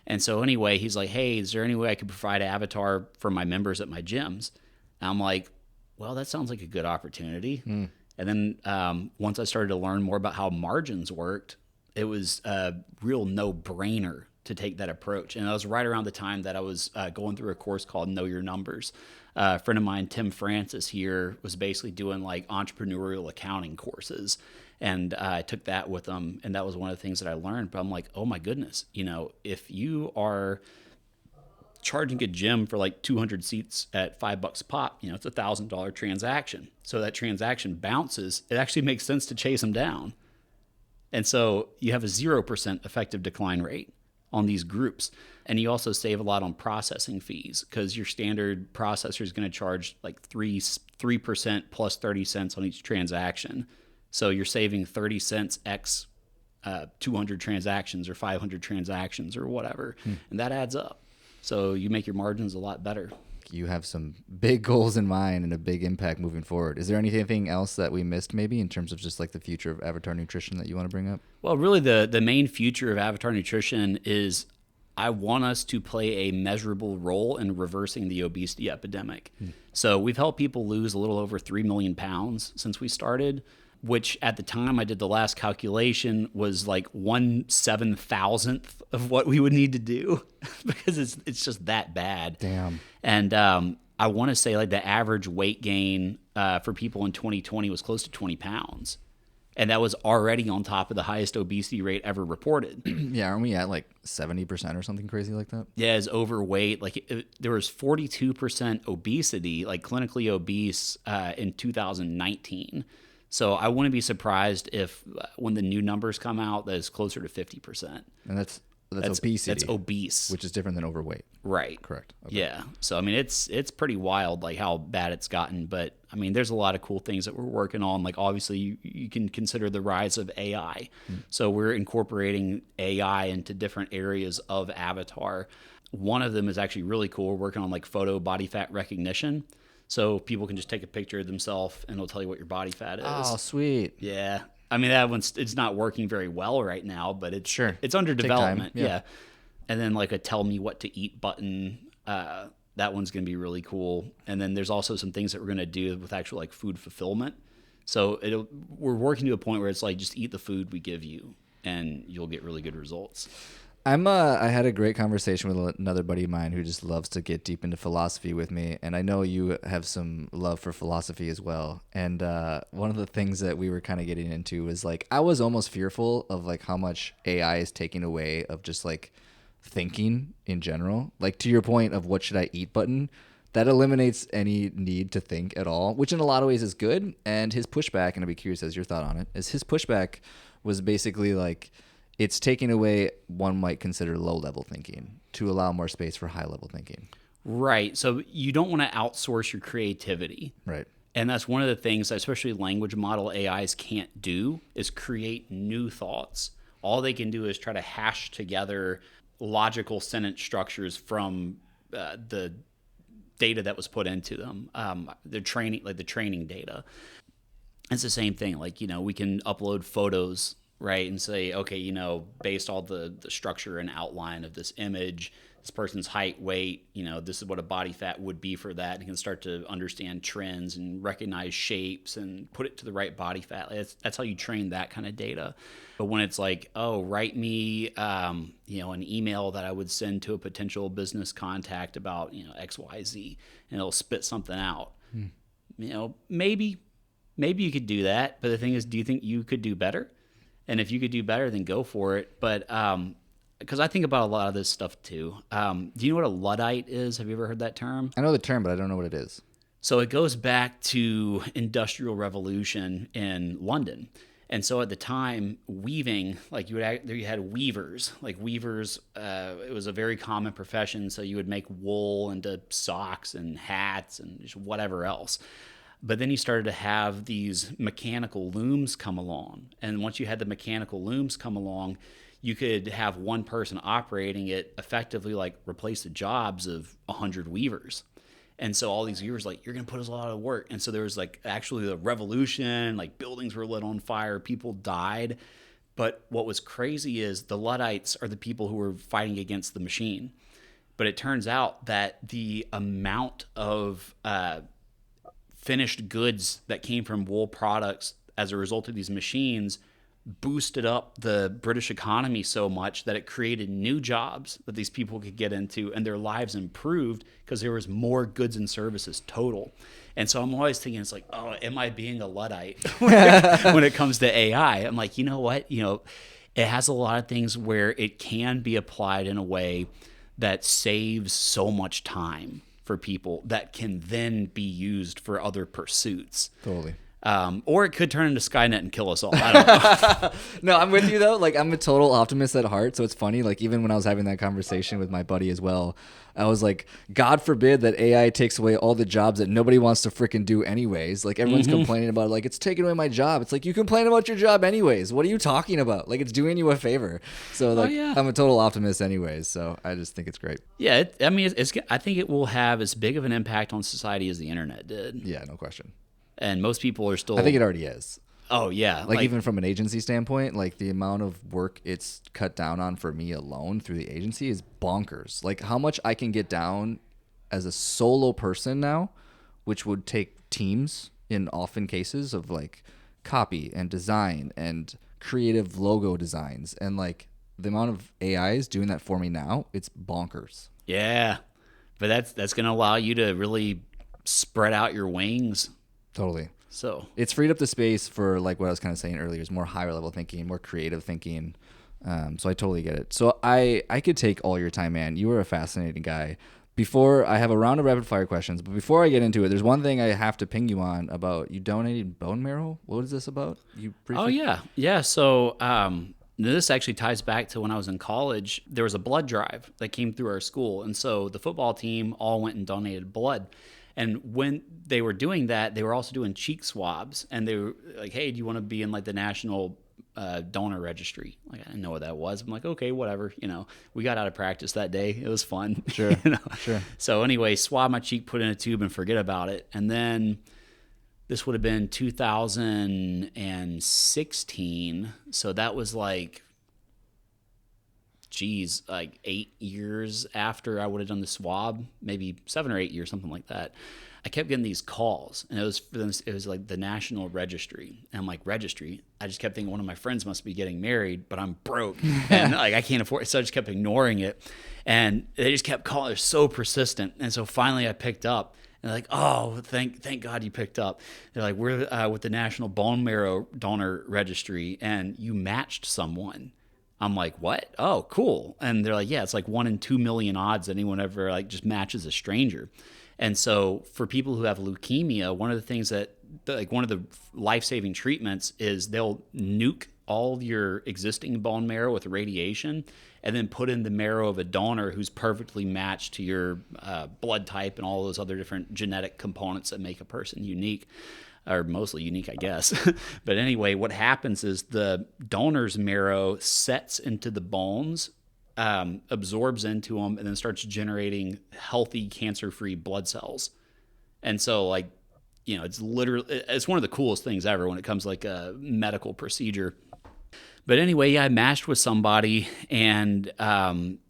And so anyway, he's like, hey, is there any way I could provide Avatar for my members at my gyms? And I'm like, well, that sounds like a good opportunity. And then once I started to learn more about how margins worked, it was a real no-brainer to take that approach. And that was right around the time that I was going through a course called Know Your Numbers. A friend of mine, Tim Francis here, was basically doing like entrepreneurial accounting courses. And I took that with them, and that was one of the things that I learned. But I'm like, oh my goodness, you know, if you are charging a gym for like 200 seats at $5 a pop, you know, it's $1,000 transaction. So that transaction bounces. It actually makes sense to chase them down. And so you have a 0% effective decline rate on these groups. And you also save a lot on processing fees because your standard processor is going to charge like 3% plus 30 cents on each transaction. So you're saving 30 cents x 200 transactions or 500 transactions or whatever. And that adds up. So you make your margins a lot better. You have some big goals in mind and a big impact moving forward. Is there anything else that we missed maybe in terms of just like the future of Avatar Nutrition that you want to bring up? Well, really the main future of Avatar Nutrition is I want us to play a measurable role in reversing the obesity epidemic. So we've helped people lose a little over 3 million pounds since we started, which at the time I did the last calculation was like 1/7,000th of what we would need to do because it's just that bad. Damn. And I want to say like the average weight gain for people in 2020 was close to 20 pounds. And that was already on top of the highest obesity rate ever reported. Yeah, aren't we at like 70% or something crazy like that? Yeah, it's overweight. Like there was 42% obesity, like clinically obese in 2019. So I wouldn't be surprised if when the new numbers come out, that it's closer to 50%. And that's that's obesity. That's obese. Which is different than overweight. Right. Correct. Okay. Yeah. So, I mean, it's pretty wild, like how bad it's gotten. But, I mean, there's a lot of cool things that we're working on. Like, obviously, you can consider the rise of AI. So we're incorporating AI into different areas of Avatar. One of them is actually really cool. We're working on, like, photo body fat recognition. So people can just take a picture of themselves, and it'll tell you what your body fat is. Oh, sweet. Yeah. I mean, that one's, it's not working very well right now, but it's it's under Take development. time. Yeah. And then like a tell me what to eat button. That one's going to be really cool. And then there's also some things that we're going to do with actual like food fulfillment. So we're working to a point where it's like, just eat the food we give you and you'll get really good results. I had a great conversation with another buddy of mine who just loves to get deep into philosophy with me, and I know you have some love for philosophy as well. And one of the things that we were kind of getting into was like, I was almost fearful of like how much AI is taking away of just like thinking in general. Like, to your point of what should I eat button, that eliminates any need to think at all, which in a lot of ways is good. And his pushback, and I'd be curious as your thought on it, is his pushback was basically like, it's taking away one might consider low-level thinking to allow more space for high-level thinking. Right. So you don't want to outsource your creativity. Right. And that's one of the things that especially language model AIs can't do, is create new thoughts. All they can do is try to hash together logical sentence structures from the data that was put into them, the training data. It's the same thing. Like, we can upload photos, right, and say, okay, based on the structure and outline of this image, this person's height, weight, this is what a body fat would be for that. And you can start to understand trends and recognize shapes and put it to the right body fat. That's how you train that kind of data. But when it's like, oh, write me, an email that I would send to a potential business contact about, X, Y, Z, and it'll spit something out. Maybe you could do that. But the thing is, do you think you could do better? And if you could do better, then go for it. But because I think about a lot of this stuff too. Do you know what a Luddite is? Have you ever heard that term? I know the term, but I don't know what it is. So it goes back to Industrial Revolution in London. And so at the time, weaving, like you had weavers. Like weavers, it was a very common profession. So you would make wool into socks and hats and just whatever else. But then you started to have these mechanical looms come along. And once you had the mechanical looms come along, you could have one person operating it effectively, like replace the jobs of 100 weavers. And so all these weavers, like, you're going to put us a lot of work. And so there was like actually the revolution, like buildings were lit on fire, people died. But what was crazy is the Luddites are the people who were fighting against the machine. But it turns out that the amount of finished goods that came from wool products as a result of these machines boosted up the British economy so much that it created new jobs that these people could get into, and their lives improved because there was more goods and services total. And so I'm always thinking, it's like, oh, am I being a Luddite when it comes to AI? I'm like, you know what? It has a lot of things where it can be applied in a way that saves so much time for people that can then be used for other pursuits. Totally. Or it could turn into Skynet and kill us all. I don't know. No, I'm with you though. Like, I'm a total optimist at heart. So it's funny. Like, even when I was having that conversation with my buddy as well, I was like, God forbid that AI takes away all the jobs that nobody wants to freaking do anyways. Like, everyone's complaining about it. Like, it's taking away my job. It's like, you complain about your job anyways. What are you talking about? Like, it's doing you a favor. So like, I'm a total optimist anyways. So I just think it's great. Yeah. I think it will have as big of an impact on society as the internet did. Yeah, no question. And most people are still... I think it already is. Oh, yeah. Like even from an agency standpoint, like the amount of work it's cut down on for me alone through the agency is bonkers. Like how much I can get down as a solo person now, which would take teams in often cases of like copy and design and creative logo designs. And like the amount of AIs doing that for me now, it's bonkers. Yeah. But that's going to allow you to really spread out your wings. Totally. So it's freed up the space for like what I was kind of saying earlier, is more higher level thinking, more creative thinking. So I totally get it. So I could take all your time, man. You were a fascinating guy. Before I have a round of rapid fire questions, but before I get into it, there's one thing I have to ping you on about. You donated bone marrow. What is this about? Oh yeah. Yeah. So This actually ties back to when I was in college. There was a blood drive that came through our school. And so the football team all went and donated blood. And when they were doing that, they were also doing cheek swabs. And they were like, hey, do you want to be in like the national donor registry? Like, I didn't know what that was. I'm like, okay, whatever. We got out of practice that day. It was fun. Sure. Sure. So anyway, swab my cheek, put in a tube, and forget about it. And then this would have been 2016. So that was like, like 8 years after I would have done the swab, maybe 7 or 8 years, something like that. I kept getting these calls, and it was like the national registry. And I'm like, registry? I just kept thinking one of my friends must be getting married, but I'm broke and like I can't afford it. So I just kept ignoring it. And they just kept calling. They're so persistent. And so finally I picked up. And they're like, oh, thank God you picked up. They're like, we're with the National Bone Marrow Donor Registry, and you matched someone. I'm like, what? Oh, cool. And they're like, yeah, it's like 1 in 2 million odds anyone ever like just matches a stranger. And so for people who have leukemia, one of the things that one of the life-saving treatments is they'll nuke all of your existing bone marrow with radiation and then put in the marrow of a donor who's perfectly matched to your blood type and all those other different genetic components that make a person unique, or mostly unique, I guess. But anyway, what happens is the donor's marrow sets into the bones, absorbs into them, and then starts generating healthy, cancer-free blood cells. And so, like, it's one of the coolest things ever when it comes to like a medical procedure. But anyway, yeah, I matched with somebody and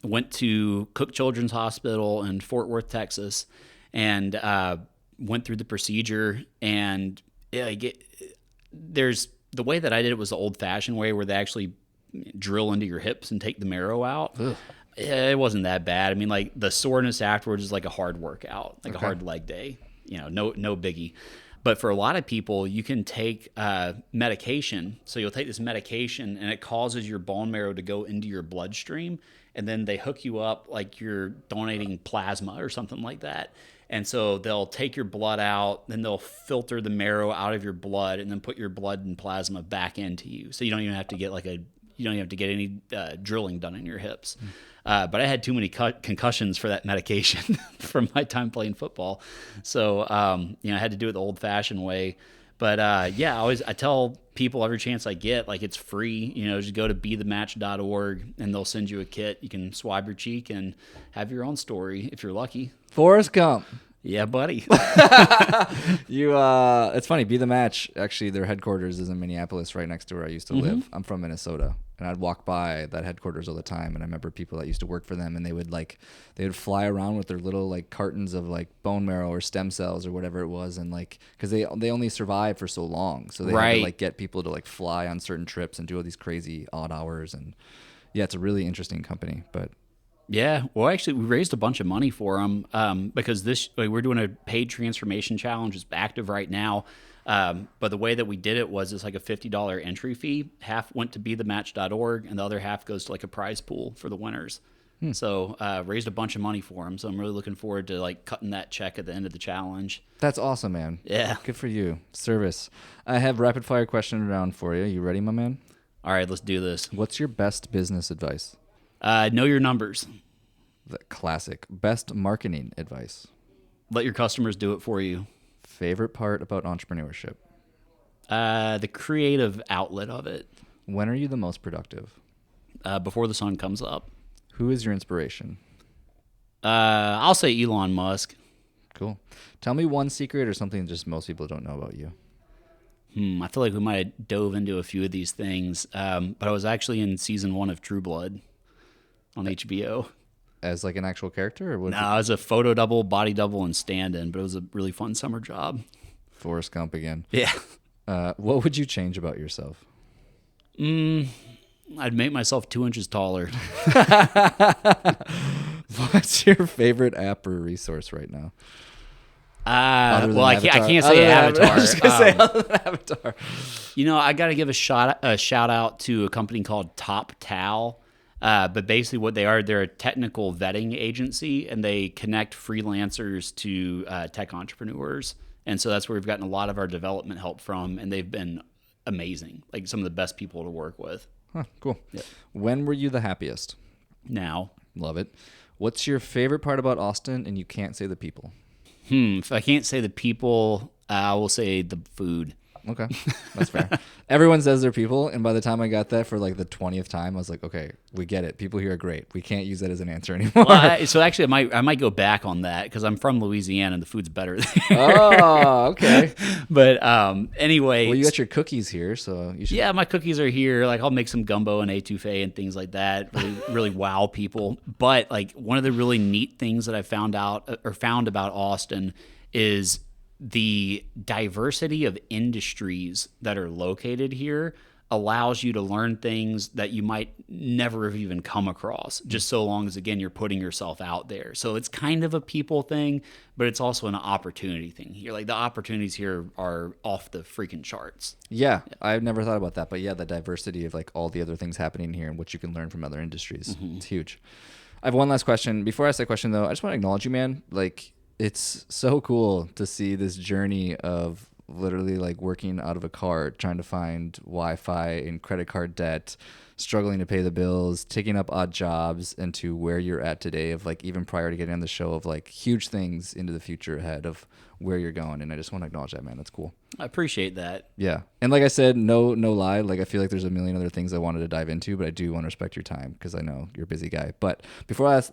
went to Cook Children's Hospital in Fort Worth, Texas, and went through the procedure. And there's the way that I did it was the old-fashioned way, where they actually drill into your hips and take the marrow out. Ugh. It wasn't that bad. I mean, like the soreness afterwards is like a hard workout, like a hard leg day. No biggie. But for a lot of people, you can take medication. So you'll take this medication and it causes your bone marrow to go into your bloodstream. And then they hook you up like you're donating plasma or something like that. And so they'll take your blood out, then they'll filter the marrow out of your blood and then put your blood and plasma back into you. So you don't even have to get any drilling done in your hips. But I had too many concussions for that medication from my time playing football. So, I had to do it the old-fashioned way. But, I tell people every chance I get, like, it's free. Just go to bethematch.org, and they'll send you a kit. You can swab your cheek and have your own story if you're lucky. Forrest Gump. Yeah, buddy. It's funny. Be the Match. Actually, their headquarters is in Minneapolis, right next to where I used to live. I'm from Minnesota, and I'd walk by that headquarters all the time. And I remember people that used to work for them, and they would fly around with their little like cartons of like bone marrow or stem cells or whatever it was, and like because they only survive for so long, so they had to like get people to like fly on certain trips and do all these crazy odd hours. And yeah, it's a really interesting company, but. Yeah, well, actually, we raised a bunch of money for them because we're doing a paid transformation challenge. It's active right now, but the way that we did it was it's like a $50 entry fee. Half went to bethematch.org, and the other half goes to like a prize pool for the winners. So raised a bunch of money for them. So I'm really looking forward to like cutting that check at the end of the challenge. That's awesome, man. Yeah, good for you. Service. I have rapid fire question round for you. You ready, my man? All right, let's do this. What's your best business advice? Know your numbers. The classic. Best marketing advice. Let your customers do it for you. Favorite part about entrepreneurship? The creative outlet of it. When are you the most productive? Before the sun comes up. Who is your inspiration? I'll say Elon Musk. Cool. Tell me one secret or something just most people don't know about you. I feel like we might have dove into a few of these things, but I was actually in season 1 of True Blood on HBO. As like an actual character? Or what? No, I was a photo double, body double, and stand-in, but it was a really fun summer job. Forrest Gump again. Yeah. What would you change about yourself? I'd make myself 2 inches taller. What's your favorite app or resource right now? I can't say Avatar. I was gonna say other than Avatar. I got to give a shout out to a company called Top Tal. But basically what they are, they're a technical vetting agency, and they connect freelancers to tech entrepreneurs. And so that's where we've gotten a lot of our development help from, and they've been amazing, like some of the best people to work with. Huh, cool. Yep. When were you the happiest? Now, Love it. What's your favorite part about Austin, and you can't say the people? if I can't say the people, I will say the food. Okay, that's fair. Everyone says they're people, and by the time I got that for like the 20th time, I was like, okay, we get it. People here are great. We can't use that as an answer anymore. Well, so actually, I might go back on that because I'm from Louisiana and the food's better there. Oh, okay. But anyway, Well, you got your cookies here, so you should. yeah, my cookies are here. Like I'll make some gumbo and etouffee and things like that. Really, really wow people. But like one of the really neat things that I found about Austin is the diversity of industries that are located here allows you to learn things that you might never have even come across, just so long as, again, you're putting yourself out there. So it's kind of a people thing, but it's also an opportunity thing here. Like the opportunities here are off the freaking charts. Yeah, I've never thought about that, but yeah, the diversity of like all the other things happening here and what you can learn from other industries. It's huge. I have one last question. Before I ask that question, though, I just want to acknowledge you, man. Like, it's so cool to see this journey of literally like working out of a car, trying to find Wi-Fi and credit card debt, struggling to pay the bills, taking up odd jobs, and to where you're at today of like even prior to getting on the show of like huge things into the future ahead of where you're going. And I just want to acknowledge that, man. That's cool. I appreciate that. Yeah. And like I said, no lie. Like I feel like there's a million other things I wanted to dive into, but I do want to respect your time because I know you're a busy guy. But before I ask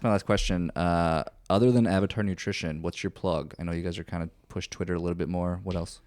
my last question, other than Avatar Nutrition, what's your plug? I know you guys are kind of push Twitter a little bit more. What else?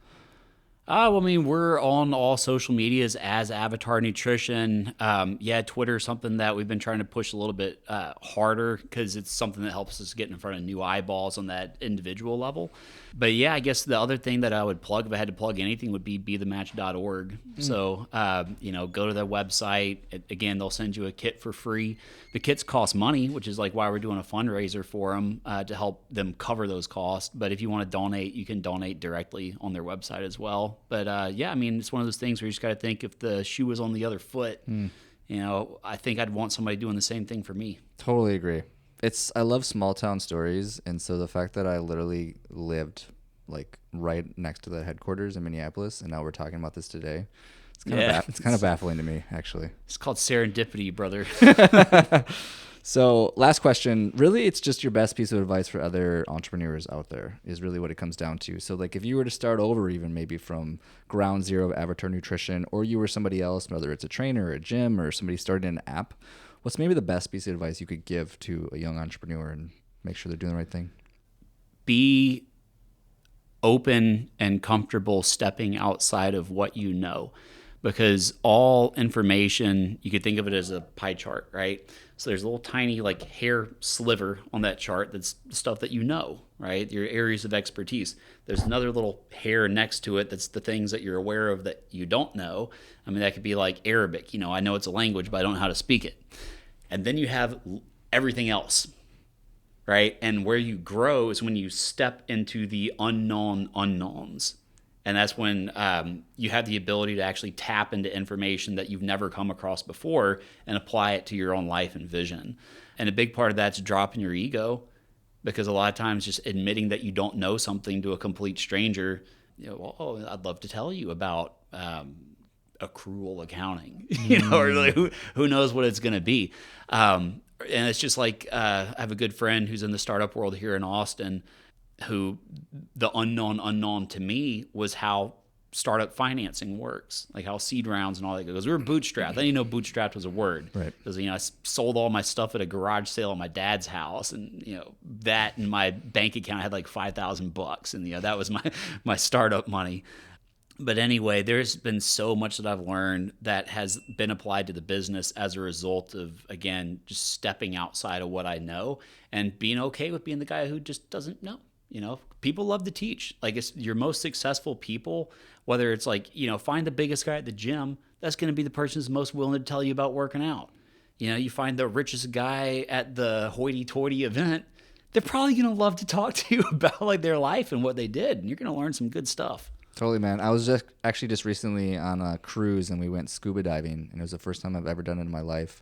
Well, I mean, we're on all social medias as Avatar Nutrition. Yeah, Twitter is something that we've been trying to push a little bit harder because it's something that helps us get in front of new eyeballs on that individual level. But yeah, I guess the other thing that I would plug, if I had to plug anything, would be bethematch.org. So, go to their website. Again, they'll send you a kit for free. The kits cost money, which is like why we're doing a fundraiser for them to help them cover those costs. But if you want to donate, you can donate directly on their website as well. But yeah, I mean, it's one of those things where you just got to think if the shoe was on the other foot, I think I'd want somebody doing the same thing for me. Totally agree. I love small town stories. And so the fact that I literally lived like right next to the headquarters in Minneapolis, and now we're talking about this today. It's kind of baffling to me, actually. It's called serendipity, brother. So last question, really it's just your best piece of advice for other entrepreneurs out there is really what it comes down to. So like if you were to start over even maybe from ground zero of Avatar Nutrition, or you were somebody else, whether it's a trainer or a gym or somebody starting an app, what's maybe the best piece of advice you could give to a young entrepreneur and make sure they're doing the right thing? Be open and comfortable stepping outside of what you know. Because all information, you could think of it as a pie chart, right? So there's a little tiny like hair sliver on that chart that's stuff that you know, right? Your areas of expertise. There's another little hair next to it that's the things that you're aware of that you don't know. I mean, that could be like Arabic. I know it's a language, but I don't know how to speak it. And then you have everything else, right? And where you grow is when you step into the unknown unknowns. And that's when you have the ability to actually tap into information that you've never come across before and apply it to your own life and vision. And a big part of that's dropping your ego, because a lot of times just admitting that you don't know something to a complete stranger, I'd love to tell you about accrual accounting, or like who knows what it's going to be. And it's just like I have a good friend who's in the startup world here in Austin, who the unknown to me was how startup financing works, like how seed rounds and all that goes. We were bootstrapped. I didn't even know bootstrapped was a word. Right. Because, I sold all my stuff at a garage sale at my dad's house, and, that in my bank account had like $5,000, and, that was my startup money. But anyway, there's been so much that I've learned that has been applied to the business as a result of, again, just stepping outside of what I know and being okay with being the guy who just doesn't know. People love to teach. Like, it's your most successful people, whether it's like, find the biggest guy at the gym, that's going to be the person who's most willing to tell you about working out. You find the richest guy at the hoity-toity event, they're probably going to love to talk to you about like their life and what they did. And you're going to learn some good stuff. Totally, man. I was just recently on a cruise and we went scuba diving, and it was the first time I've ever done it in my life.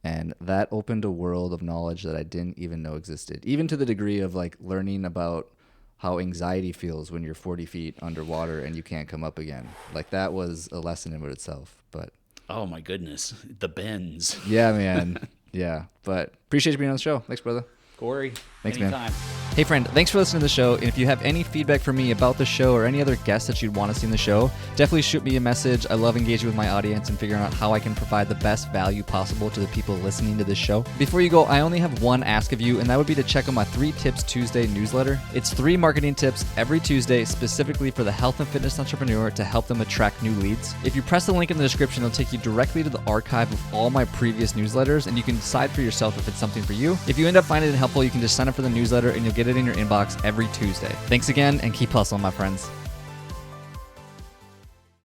And that opened a world of knowledge that I didn't even know existed, even to the degree of like learning about how anxiety feels when you're 40 feet underwater and you can't come up again. Like that was a lesson in itself. But Oh my goodness, the bends. Yeah, man. Yeah, but appreciate you being on the show. Thanks, brother. Corey, Thanks, anytime. man. Hey, friend, thanks for listening to the show. And if you have any feedback for me about the show or any other guests that you'd want to see in the show, definitely shoot me a message. I love engaging with my audience and figuring out how I can provide the best value possible to the people listening to this show. Before you go, I only have one ask of you, and that would be to check out my 3 Tips Tuesday newsletter. It's 3 marketing tips every Tuesday specifically for the health and fitness entrepreneur to help them attract new leads. If you press the link in the description, it'll take you directly to the archive of all my previous newsletters, and you can decide for yourself if it's something for you. If you end up finding it helpful, you can just sign up for the newsletter and you'll get it in your inbox every Tuesday. Thanks again, and keep hustling, my friends.